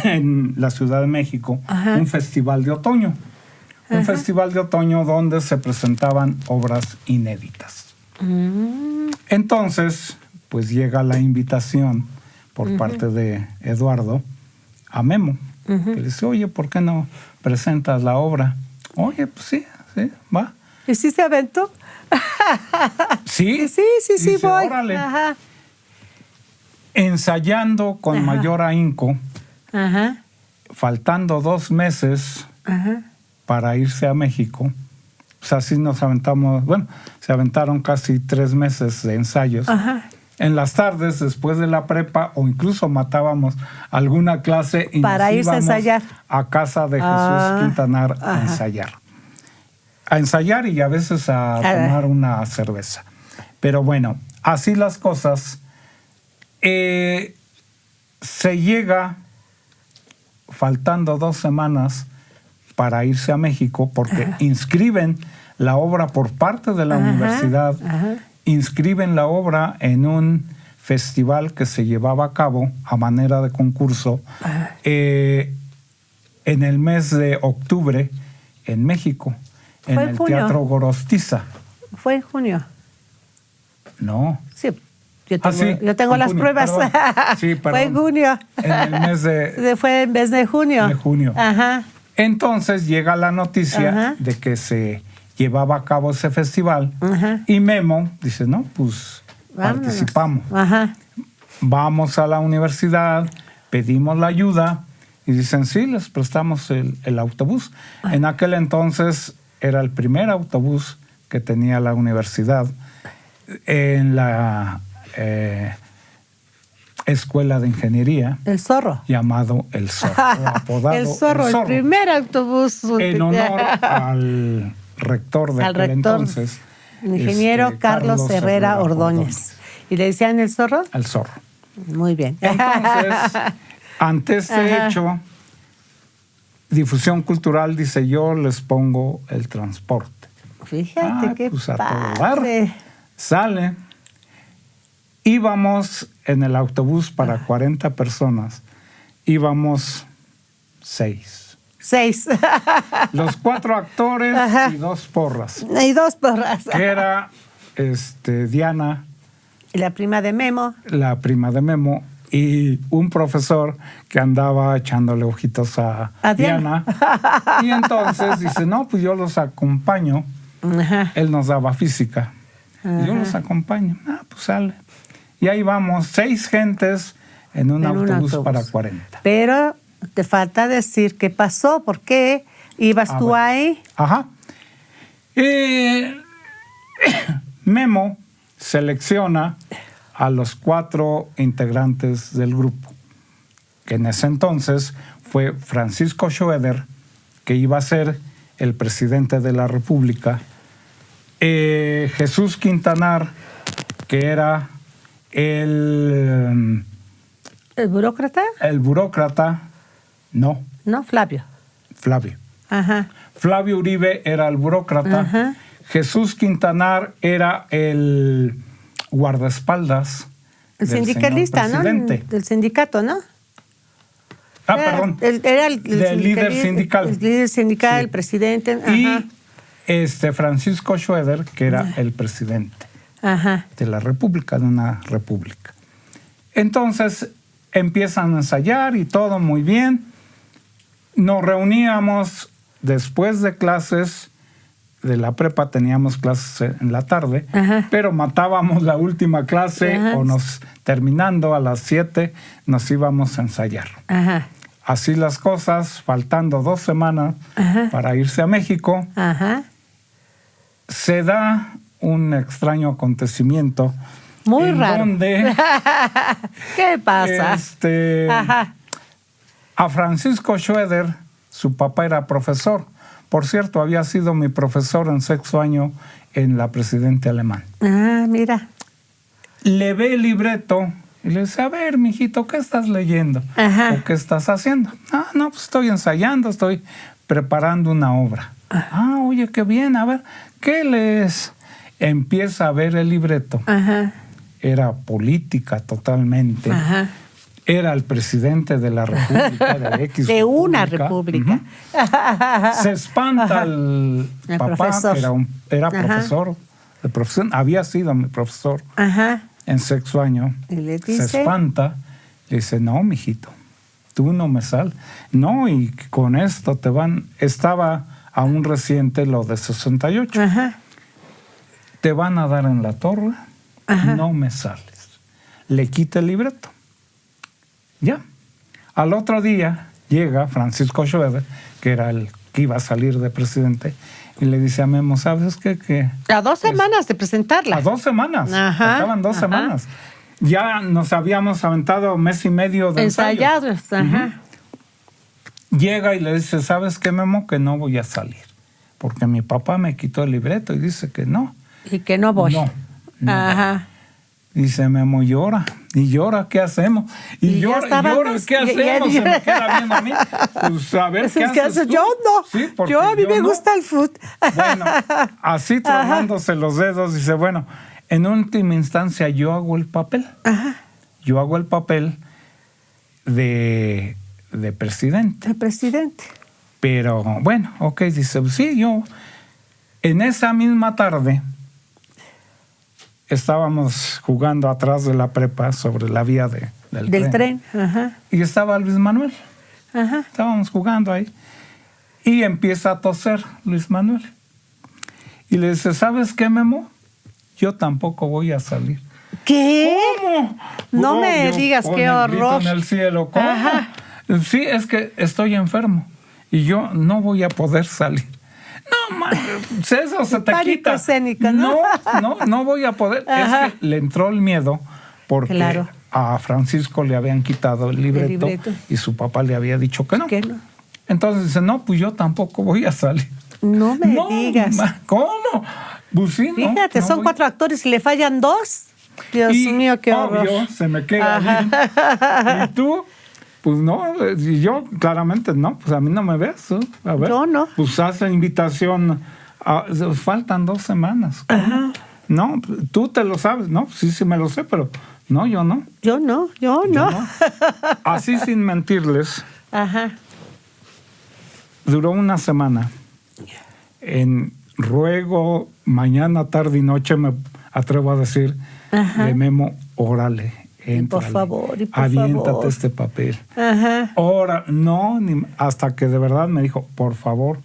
en la Ciudad de México un festival de otoño. Un festival de otoño donde se presentaban obras inéditas. Entonces, pues llega la invitación por parte de Eduardo a Memo, que le dice, oye, ¿por qué no presentas la obra? Oye, pues sí, va. ¿Y sí se aventó? Sí, sí, dice, voy. Órale. Ensayando con mayor ahínco, faltando 2 meses para irse a México. Pues así nos aventamos, bueno, se aventaron casi 3 meses de ensayos. En las tardes, después de la prepa, o incluso matábamos alguna clase y para nos irse a ensayar a casa de Jesús Quintanar a ensayar. A ensayar y a veces a tomar una cerveza. Pero bueno, así las cosas. Se llega faltando 2 semanas para irse a México porque inscriben la obra por parte de la universidad, inscriben la obra en un festival que se llevaba a cabo a manera de concurso en el mes de octubre en México, en el Teatro Gorostiza. ¿Fue en junio? No. Sí. Yo tengo las junio, pruebas. Sí, perdón. Fue en junio. En el mes fue en mes de junio. De junio. Entonces llega la noticia de que se llevaba a cabo ese festival y Memo dice, no, pues vámonos. Participamos. Vamos a la universidad, pedimos la ayuda y dicen, sí, les prestamos el autobús. En aquel entonces era el primer autobús que tenía la universidad en la escuela de ingeniería. El Zorro. Llamado El Zorro. Apodado el Zorro, el primer autobús. En honor al rector de aquel entonces. Ingeniero Carlos Herrera Ordóñez. ¿Y le decían El Zorro? El Zorro. Muy bien. Entonces, ante este hecho, Difusión Cultural dice, yo les pongo el transporte. Fíjate qué pues a todo dar. Sale. Íbamos en el autobús para 40 personas. Íbamos 6. 6. Los 4 actores y 2 porras. Y 2 porras. Que era Diana. Y la prima de Memo. La prima de Memo. Y un profesor que andaba echándole ojitos a Diana. Y entonces dice, no, pues yo los acompaño. Él nos daba física. Yo los acompaño. Pues sale. Y ahí vamos, 6 gentes en un autobús para 40. Pero te falta decir qué pasó, por qué ibas tú ahí. Memo selecciona a los 4 integrantes del grupo, que en ese entonces fue Francisco Schroeder, que iba a ser el presidente de la República, Jesús Quintanar, que era ¿El burócrata? El burócrata, no. No, Flavio. Flavio Uribe era el burócrata. Jesús Quintanar era el guardaespaldas. El sindicalista, ¿no? Del sindicato, ¿no? Perdón. Era el líder sindical. El líder sindical, el presidente. Y Francisco Schroeder, que era el presidente de la República, de una república. Entonces empiezan a ensayar y todo muy bien. Nos reuníamos después de clases de la prepa, teníamos clases en la tarde, pero matábamos la última clase terminando a las 7 nos íbamos a ensayar. Así las cosas, faltando 2 semanas para irse a México, se da un extraño acontecimiento. Muy raro. Donde, ¿Qué pasa? A Francisco Schroeder, su papá era profesor. Por cierto, había sido mi profesor en sexto año en la Presidente Alemán. Ah, mira. Le ve el libreto y le dice, a ver, mijito, ¿qué estás leyendo? ¿O qué estás haciendo? Ah, no, pues estoy ensayando, estoy preparando una obra. Ah, oye, qué bien, a ver, ¿qué lees? Empieza a ver el libreto. Era política totalmente. Era el presidente de la República, de X de una república. Se espanta el papá, profesor. Que era profesor de profesión, había sido mi profesor en sexto año. ¿Y le dice? Se espanta, le dice, no, mijito, tú no me sales. No, y con esto te van... Estaba aún reciente lo de 68. Te van a dar en la torre, no me sales. Le quita el libreto. Ya. Al otro día llega Francisco Schroeder, que era el que iba a salir de presidente, y le dice a Memo, ¿sabes qué? Que a 2 semanas de presentarla. A 2 semanas. Faltaban 2 semanas. Ya nos habíamos aventado 1 mes y medio de ensayados. Llega y le dice, ¿sabes qué, Memo? Que no voy a salir. Porque mi papá me quitó el libreto y dice que no. Y que no voy. No. Dice Memo, llora. Y llora, ¿qué hacemos? Y llora, ¿qué hacemos? Se me queda viendo a mí. Pues a ver, ¿qué haces tú? Yo no. Sí, yo a mí me gusta el fútbol. Bueno, así tronándose los dedos, dice, bueno, en última instancia yo hago el papel. Yo hago el papel de presidente. De presidente. Pero bueno, ok, dice, sí, yo... En esa misma tarde... Estábamos jugando atrás de la prepa sobre la vía del tren. Y estaba Luis Manuel. Estábamos jugando ahí. Y empieza a toser Luis Manuel. Y le dice, ¿sabes qué, Memo? Yo tampoco voy a salir. ¿Qué? ¿Cómo? No me digas, qué horror. En el cielo. ¿Cómo? Sí, es que estoy enfermo. Y yo no voy a poder salir. No, man, eso se te quita. Escénico, ¿no? No voy a poder. Es que le entró el miedo porque a Francisco le habían quitado el libreto y su papá le había dicho que no. Entonces dice, no, pues yo tampoco voy a salir. No me digas. ¿Cómo? Pues sí, fíjate, son 4 actores y le fallan 2. Dios mío, qué horror. Obvio, se me queda bien. ¿Y tú? Pues no, y yo claramente no, pues a mí no me ves. A ver, yo no. Pues hace invitación, faltan 2 semanas. No, tú te lo sabes, ¿no? Sí me lo sé, pero no, yo no. Yo no. Así sin mentirles, duró 1 semana. En ruego, mañana, tarde y noche, me atrevo a decir, de Memo, órale. Por favor, aviéntate este papel. Ahora, no, hasta que de verdad me dijo, por favor,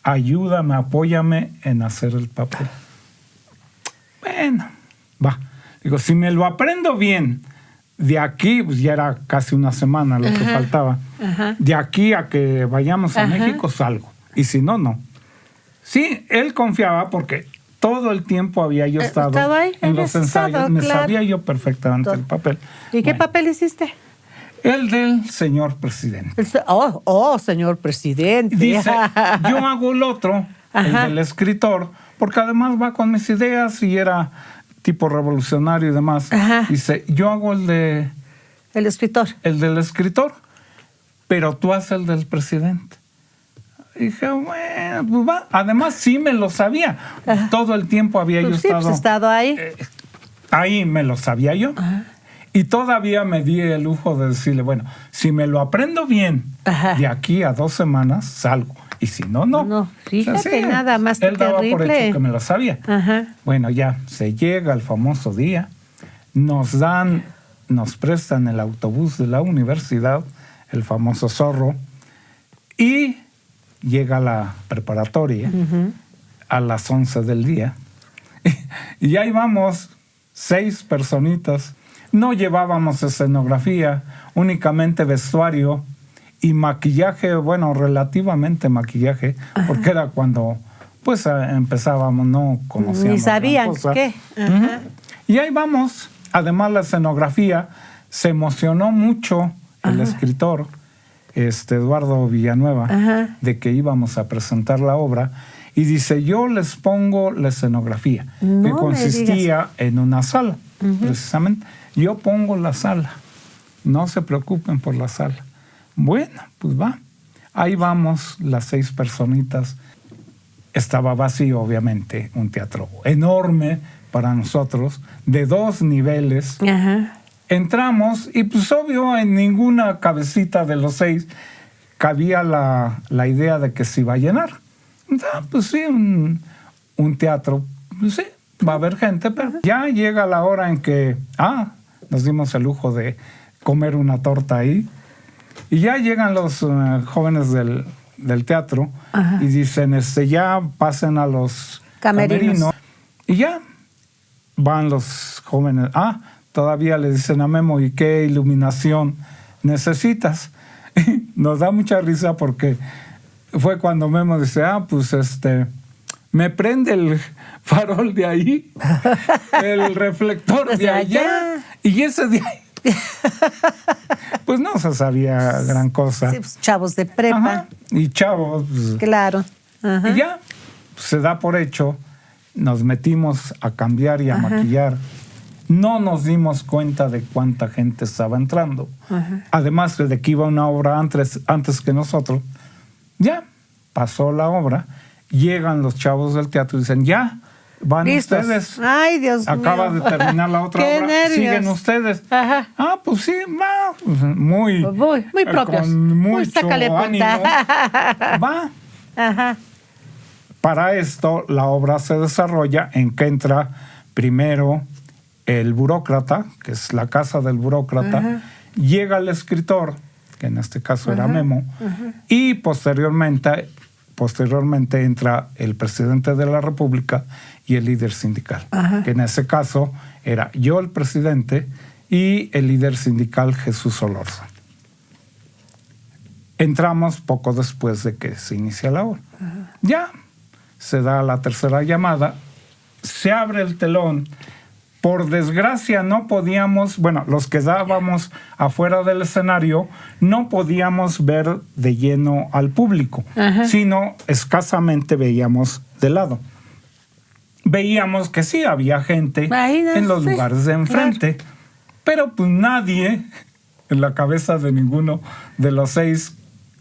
ayúdame, apóyame en hacer el papel. Bueno, va. Digo, si me lo aprendo bien, de aquí, pues ya era casi 1 semana lo que faltaba, de aquí a que vayamos a México salgo. Y si no, no. Sí, él confiaba porque... Todo el tiempo había yo estado ahí, en los ensayos. Me sabía yo perfectamente el papel. ¿Y qué papel hiciste? El del señor presidente. Señor presidente. Dice, yo hago el otro, el del escritor, porque además va con mis ideas y era tipo revolucionario y demás. Dice, yo hago el de... El escritor. El del escritor, pero tú haces el del presidente. Dije, bueno, pues va. Además, sí me lo sabía. Todo el tiempo había yo estado ahí. Ahí me lo sabía yo. Y todavía me di el lujo de decirle, bueno, si me lo aprendo bien, de aquí a 2 semanas salgo. Y si no, no. No, fíjate, o sea, sí, nada más que él daba terrible. Por hecho que me lo sabía. Bueno, ya se llega el famoso día. Nos prestan el autobús de la universidad, el famoso Zorro. Y... llega la preparatoria a las 11 del día y ahí vamos 6 personitas. No llevábamos escenografía, únicamente vestuario y maquillaje, bueno, relativamente maquillaje, porque era cuando pues empezábamos, no conocíamos. Ni sabían qué. Ajá. Y ahí vamos. Además, la escenografía, se emocionó mucho el escritor, Eduardo Villanueva, de que íbamos a presentar la obra. Y dice, yo les pongo la escenografía, que consistía en una sala, precisamente. Yo pongo la sala. No se preocupen por la sala. Bueno, pues va. Ahí vamos las 6 personitas. Estaba vacío, obviamente, un teatro enorme para nosotros, de 2 niveles. Ajá. Entramos y pues obvio en ninguna cabecita de los 6 cabía la idea de que se iba a llenar. Pues sí, un teatro, pues sí, va a haber gente, pero ya llega la hora en que, nos dimos el lujo de comer una torta ahí, y ya llegan los jóvenes del teatro y dicen, ya pasen a los camerinos. Y ya van los jóvenes, todavía le dicen a Memo, ¿y qué iluminación necesitas? Nos da mucha risa porque fue cuando Memo dice, pues me prende el farol de ahí, el reflector de allá, y ese de ahí. Pues no se sabía gran cosa. Sí, pues, chavos de prepa. Ajá. Y chavos. Claro. Ajá. Y ya se da por hecho, nos metimos a cambiar y a maquillar. No nos dimos cuenta de cuánta gente estaba entrando. Además de que iba una obra antes que nosotros. Ya pasó la obra, llegan los chavos del teatro y dicen, ya, van ¿listos? Ustedes. Ay, Dios mío. Acaba de terminar la otra obra. Nervios. Siguen ustedes. Ajá. Pues sí, va. Muy propios. Con mucho ánimo. Va. Ajá. Para esto, la obra se desarrolla en que entra primero el burócrata, que es la casa del burócrata, llega el escritor, que en este caso era Memo, y posteriormente entra el presidente de la República y el líder sindical, que en ese caso era yo el presidente y el líder sindical Jesús Solórzano. Entramos poco después de que se inicia la obra. Ya se da la tercera llamada, se abre el telón. Por desgracia no podíamos, los que estábamos afuera del escenario, no podíamos ver de lleno al público, sino escasamente veíamos de lado. Veíamos que sí había gente en los lugares de enfrente, pero pues nadie en la cabeza de ninguno de los 6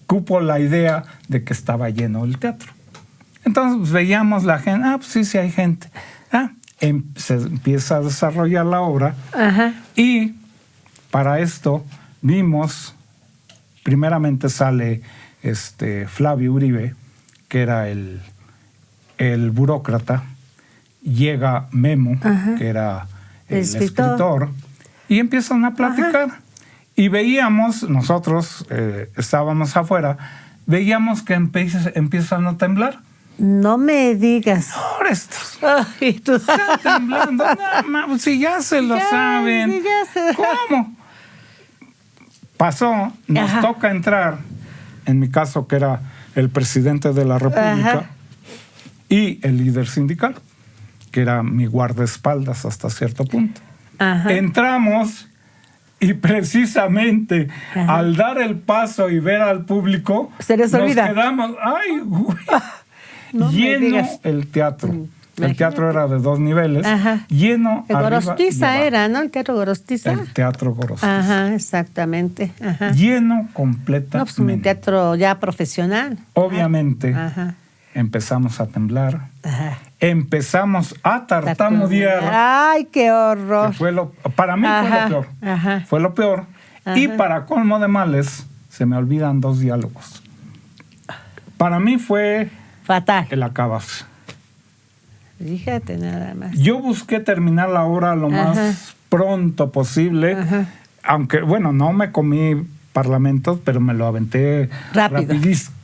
cupo la idea de que estaba lleno el teatro. Entonces pues, veíamos la gente, pues sí hay gente. Se empieza a desarrollar la obra y para esto vimos, primeramente sale Flavio Uribe, que era el burócrata, llega Memo, que era el escritor, y empiezan a platicar. Y veíamos, nosotros estábamos afuera, veíamos que empiezan a temblar. No me digas. Ahora estos están temblando. No, si ya se lo saben. Sí, ya ¿Cómo? Pasó, nos toca entrar, en mi caso que era el presidente de la República y el líder sindical, que era mi guardaespaldas hasta cierto punto. Entramos y precisamente al dar el paso y ver al público, se les olvida. Nos quedamos, ¡ay, güey! No lleno el teatro. El teatro era de 2 niveles. Lleno el arriba Gorostiza era, ¿no? El Teatro Gorostiza. El Teatro Gorostiza. Exactamente. Lleno completamente. No, pues un teatro ya profesional. Obviamente empezamos a temblar. Empezamos a tartamudear. ¡Ay, qué horror! Que para mí fue lo peor. Fue lo peor. Y para colmo de males, se me olvidan 2 diálogos. Para mí fue fatal. El acabarse. Fíjate nada más. Yo busqué terminar la obra lo más pronto posible, aunque, no me comí parlamentos, pero me lo aventé rapidísimo.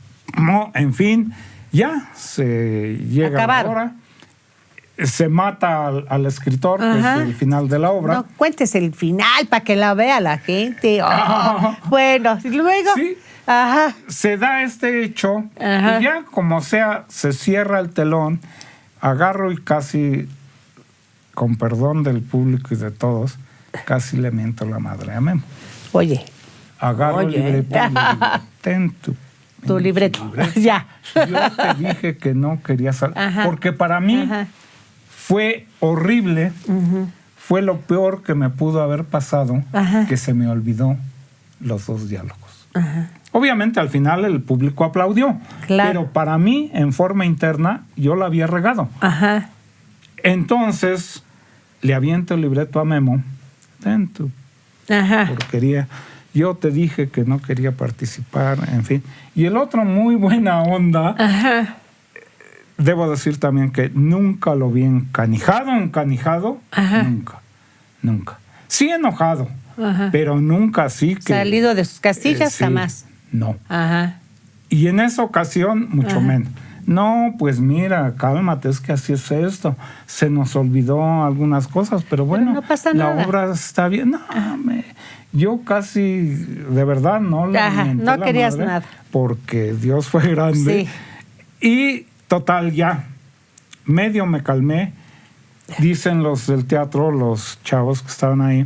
En fin, ya se llega la hora. Se mata al escritor, que es el final de la obra. No cuentes el final para que la vea la gente. Bueno, y luego... Sí. Ajá. Se da este hecho Ajá. y ya como sea, se cierra el telón, agarro y casi, con perdón del público y de todos, casi le miento la madre a Memo. Oye. Agarro el libreto y le digo, ten tu libreto. Ya. Yo te dije que no quería salir. Porque para mí fue horrible, fue lo peor que me pudo haber pasado, que se me olvidó los 2 diálogos. Obviamente al final el público aplaudió, pero para mí, en forma interna, yo la había regado. Entonces, le aviento el libreto a Memo, ten tu porquería. Yo te dije que no quería participar, en fin. Y el otro, muy buena onda. Debo decir también que nunca lo vi encanijado. Nunca. Sí enojado, pero nunca así que... Salido de sus casillas, sí, jamás. No. Y en esa ocasión, mucho menos. No, pues mira, cálmate, es que así es esto. Se nos olvidó algunas cosas, pero bueno, no pasa nada. La obra está bien. No, yo casi, de verdad, no lo menté no la querías madre, nada. porque Dios fue grande. Sí. Y total, ya, medio me calmé. Dicen los del teatro, los chavos que estaban ahí,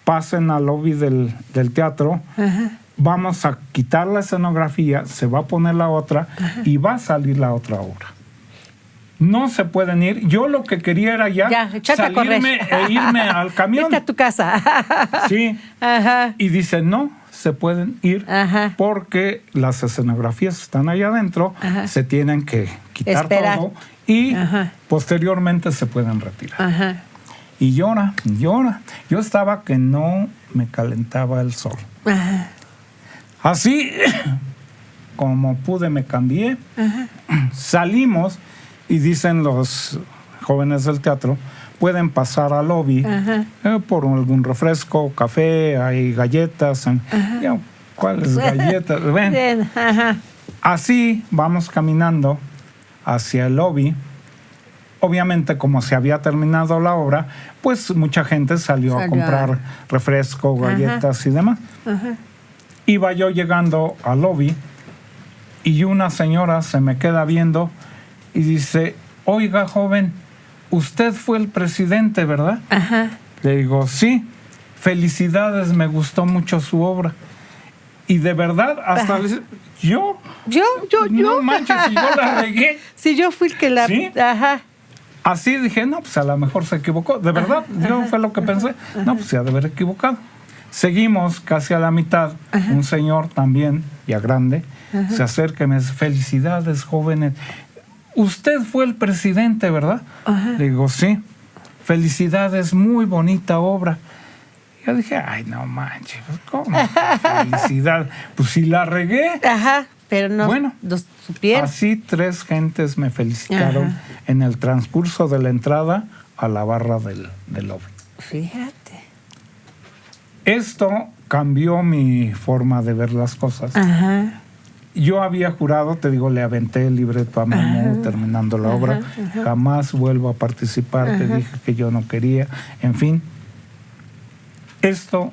pasen al lobby del teatro. Vamos a quitar la escenografía, se va a poner la otra y va a salir la otra obra. No se pueden ir. Yo lo que quería era ya salirme e irme al camión. Vete a tu casa. Sí. Y dice, no, se pueden ir porque las escenografías están allá adentro, se tienen que quitar todo y posteriormente se pueden retirar. Y llora. Yo estaba que no me calentaba el sol. Así como pude me cambié, salimos y dicen los jóvenes del teatro, pueden pasar al lobby por algún refresco, café, hay galletas. ¿Cuáles galletas? Ven. Así vamos caminando hacia el lobby. Obviamente, como se había terminado la obra, pues mucha gente salió a comprar refresco, galletas y demás. Iba yo llegando al lobby y una señora se me queda viendo y dice, oiga, joven, usted fue el presidente, ¿verdad? Le digo, sí, felicidades, me gustó mucho su obra. Y de verdad, hasta yo. No manches, si yo la regué. Si yo fui el que la... ¿Sí? Así dije, no, pues a lo mejor se equivocó. De verdad, yo fue lo que pensé. No, pues se ha de haber equivocado. Seguimos casi a la mitad. Un señor también, ya grande, se acerca y me dice, felicidades, jóvenes. Usted fue el presidente, ¿verdad? Le digo, sí. Felicidades, muy bonita obra. Yo dije, ay, no manches, ¿cómo? Felicidad. Pues si la regué. Pero no, bueno, supieron. Así 3 gentes me felicitaron en el transcurso de la entrada a la barra del lobby. Fíjate. Esto cambió mi forma de ver las cosas. Yo había jurado, te digo, le aventé el libreto a Memo terminando la obra. Jamás vuelvo a participar, te dije que yo no quería. En fin, esto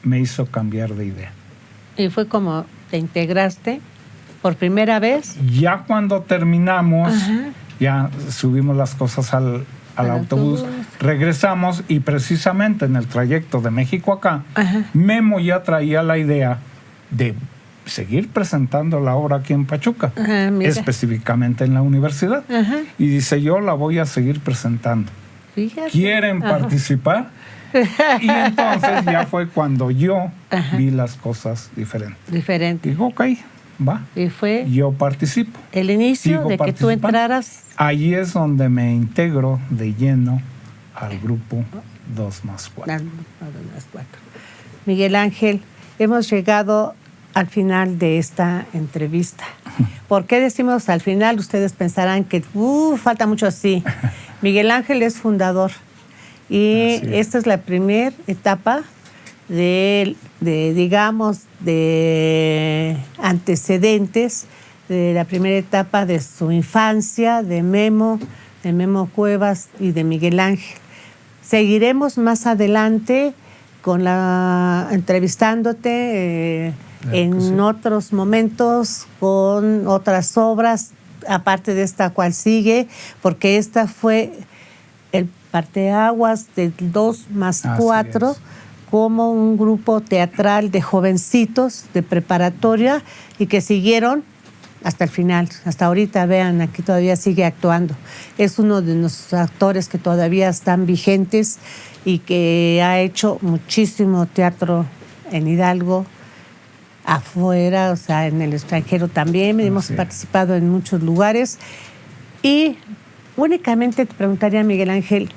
me hizo cambiar de idea. Y fue como te integraste por primera vez. Ya cuando terminamos, ya subimos las cosas al autobús, regresamos y precisamente en el trayecto de México acá, Memo ya traía la idea de seguir presentando la obra aquí en Pachuca, específicamente en la universidad. Y dice, yo la voy a seguir presentando. Fíjate. ¿Quieren participar? Y entonces ya fue cuando yo vi las cosas diferentes. Digo, ok, va. Y fue yo participo. El inicio de que tú entraras. Ahí es donde me integro de lleno al grupo 2+4. Miguel Ángel, hemos llegado al final de esta entrevista. ¿Por qué decimos al final? Ustedes pensarán que falta mucho así. Miguel Ángel es fundador y esta es la primera etapa de antecedentes de la primera etapa de su infancia, de Memo Cuevas y de Miguel Ángel. Seguiremos más adelante entrevistándote en otros momentos con otras obras, aparte de esta cual sigue, porque esta fue el parteaguas del 2+4 como un grupo teatral de jovencitos de preparatoria y que siguieron hasta el final, hasta ahorita. Vean, aquí todavía sigue actuando. Es uno de nuestros actores que todavía están vigentes y que ha hecho muchísimo teatro en Hidalgo, afuera, o sea, en el extranjero también. Hemos participado en muchos lugares. Y únicamente te preguntaría, Miguel Ángel,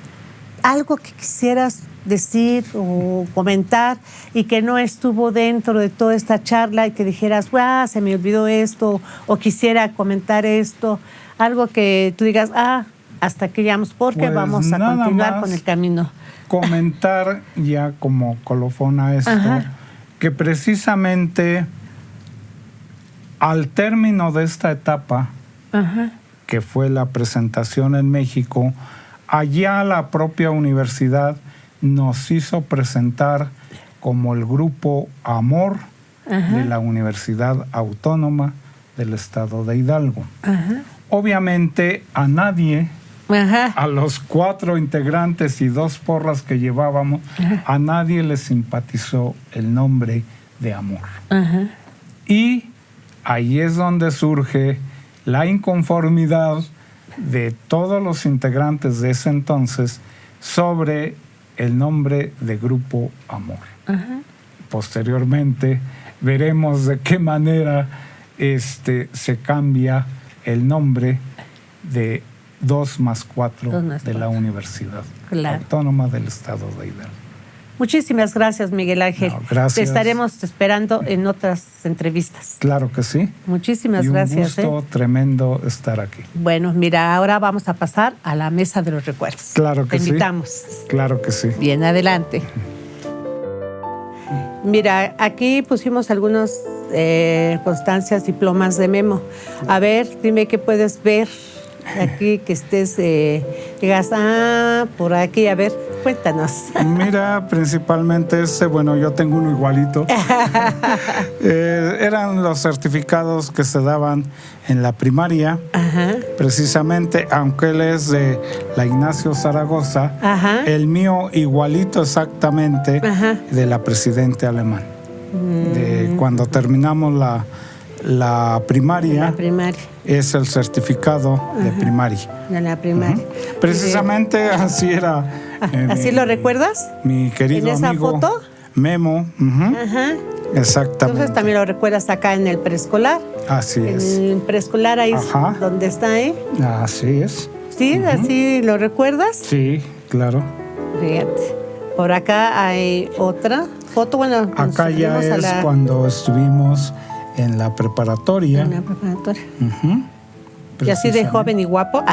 algo que quisieras decir o comentar y que no estuvo dentro de toda esta charla y que dijeras, se me olvidó esto, o quisiera comentar esto, algo que tú digas, hasta aquí llegamos, porque pues vamos a continuar con el camino. Comentar ya como colofón a esto, que precisamente al término de esta etapa, que fue la presentación en México, allá la propia universidad nos hizo presentar como el grupo Amor de la Universidad Autónoma del Estado de Hidalgo. Obviamente a nadie, a los 4 integrantes y 2 porras que llevábamos, a nadie le simpatizó el nombre de Amor. Y ahí es donde surge la inconformidad de todos los integrantes de ese entonces sobre el nombre de Grupo Amor. Posteriormente veremos de qué manera se cambia el nombre de 2+4 de la Universidad Autónoma del Estado de Hidalgo. Muchísimas gracias, Miguel Ángel. No, gracias. Te estaremos esperando en otras entrevistas. Claro que sí. Muchísimas gracias. Un gusto tremendo estar aquí. Bueno, mira, ahora vamos a pasar a la mesa de los recuerdos. Claro que sí. Te invitamos. Claro que sí. Bien, adelante. Mira, aquí pusimos algunas constancias, diplomas de Memo. A ver, dime qué puedes ver aquí, que estés, digas, por aquí, a ver, cuéntanos. Mira, principalmente yo tengo uno igualito. Eran los certificados que se daban en la primaria, precisamente, aunque él es de la Ignacio Zaragoza, el mío igualito exactamente de la Presidente Alemán. De cuando terminamos la primaria, es el certificado de primaria. De la primaria. Precisamente así era. ¿Así lo recuerdas? Mi querido ¿en esa amigo foto? Memo. Exactamente. Entonces también lo recuerdas acá en el preescolar. Así es. En el preescolar ahí es donde está ahí. Así es. ¿Sí? ¿Así lo recuerdas? Sí, claro. Fíjate. Por acá hay otra foto. Bueno, acá ya es cuando estuvimos en la preparatoria. En la preparatoria. ¿Y así de joven y guapo?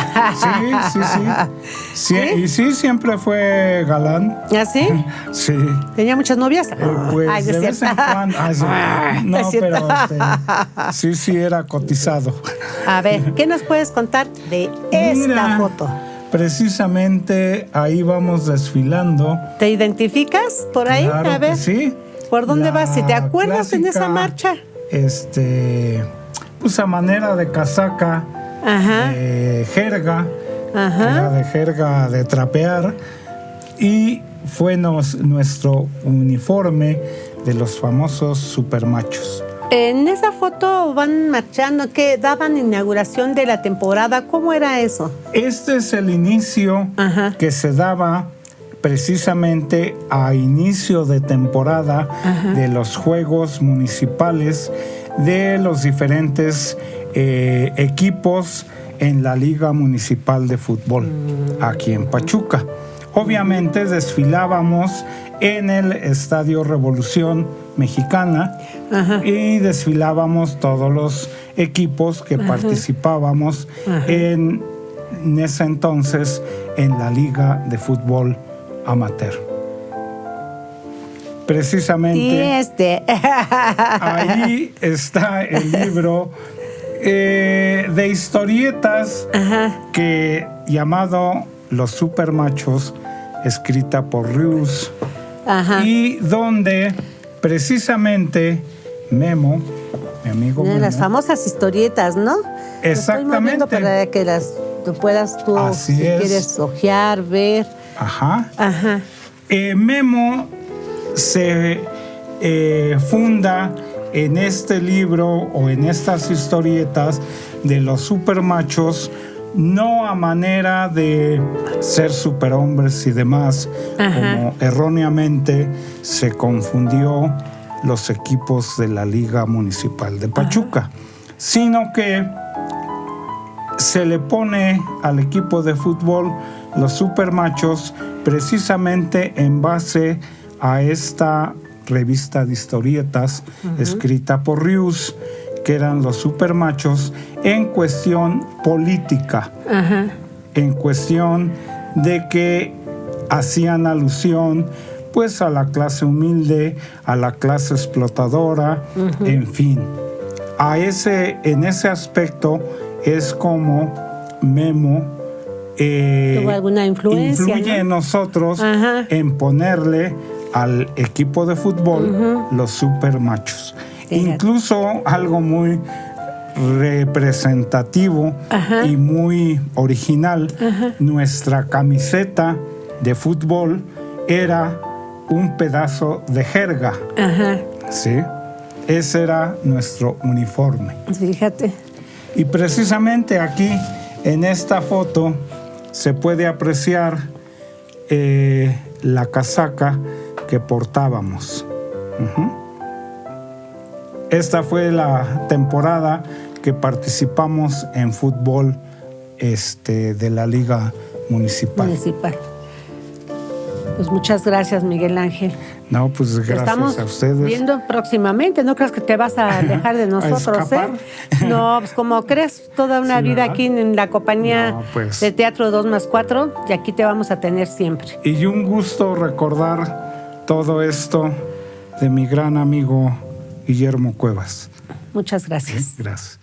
Sí. Y sí, siempre fue galán. ¿Ah, sí? Sí. ¿Tenía muchas novias? Pues de vez en cuando. No, pero sí era cotizado. A ver, ¿qué nos puedes contar de esta foto? Precisamente ahí vamos desfilando. ¿Te identificas por ahí? Claro, a ver. Sí. ¿Por dónde vas? Si te acuerdas en esa marcha. Pues a manera de casaca, jerga, era de jerga de trapear, y fue nuestro uniforme de los famosos supermachos. En esa foto van marchando, que daban inauguración de la temporada. ¿Cómo era eso? Este es el inicio que se daba precisamente a inicio de temporada de los Juegos Municipales de los diferentes equipos en la Liga Municipal de Fútbol aquí en Pachuca. Obviamente desfilábamos en el Estadio Revolución Mexicana y desfilábamos todos los equipos que participábamos en ese entonces en la Liga de Fútbol Amateur. Precisamente ahí está el libro de historietas llamado Los Supermachos, escrita por Rius, y donde precisamente Memo, mi amigo Memo. Las famosas historietas, ¿no? Exactamente. Para que las puedas tú, Así si es. quieres hojear, ver. Ajá. Ajá. Memo se funda en este libro o en estas historietas de los supermachos, no a manera de ser superhombres y demás, como erróneamente se confundió los equipos de la Liga Municipal de Pachuca, sino que se le pone al equipo de fútbol los supermachos precisamente en base a esta revista de historietas escrita por Rius, que eran los supermachos en cuestión política, en cuestión de que hacían alusión pues a la clase humilde, a la clase explotadora, en fin. En ese aspecto es como Memo ¿tuvo alguna influencia, influye ¿no? en nosotros en ponerle al equipo de fútbol los supermachos. Incluso algo muy representativo y muy original, nuestra camiseta de fútbol era un pedazo de jerga. ¿Sí? Ese era nuestro uniforme. Fíjate. Y precisamente aquí, en esta foto, se puede apreciar la casaca que portábamos. Esta fue la temporada que participamos en fútbol de la Liga Municipal. Pues muchas gracias, Miguel Ángel. No, pues gracias a ustedes. Estamos viendo próximamente. No creas que te vas a dejar de nosotros, ¿eh? No, pues como crees, toda una vida aquí en la compañía de Teatro 2+4, y aquí te vamos a tener siempre. Y un gusto recordar todo esto de mi gran amigo Guillermo Cuevas. Muchas gracias. ¿Sí? Gracias.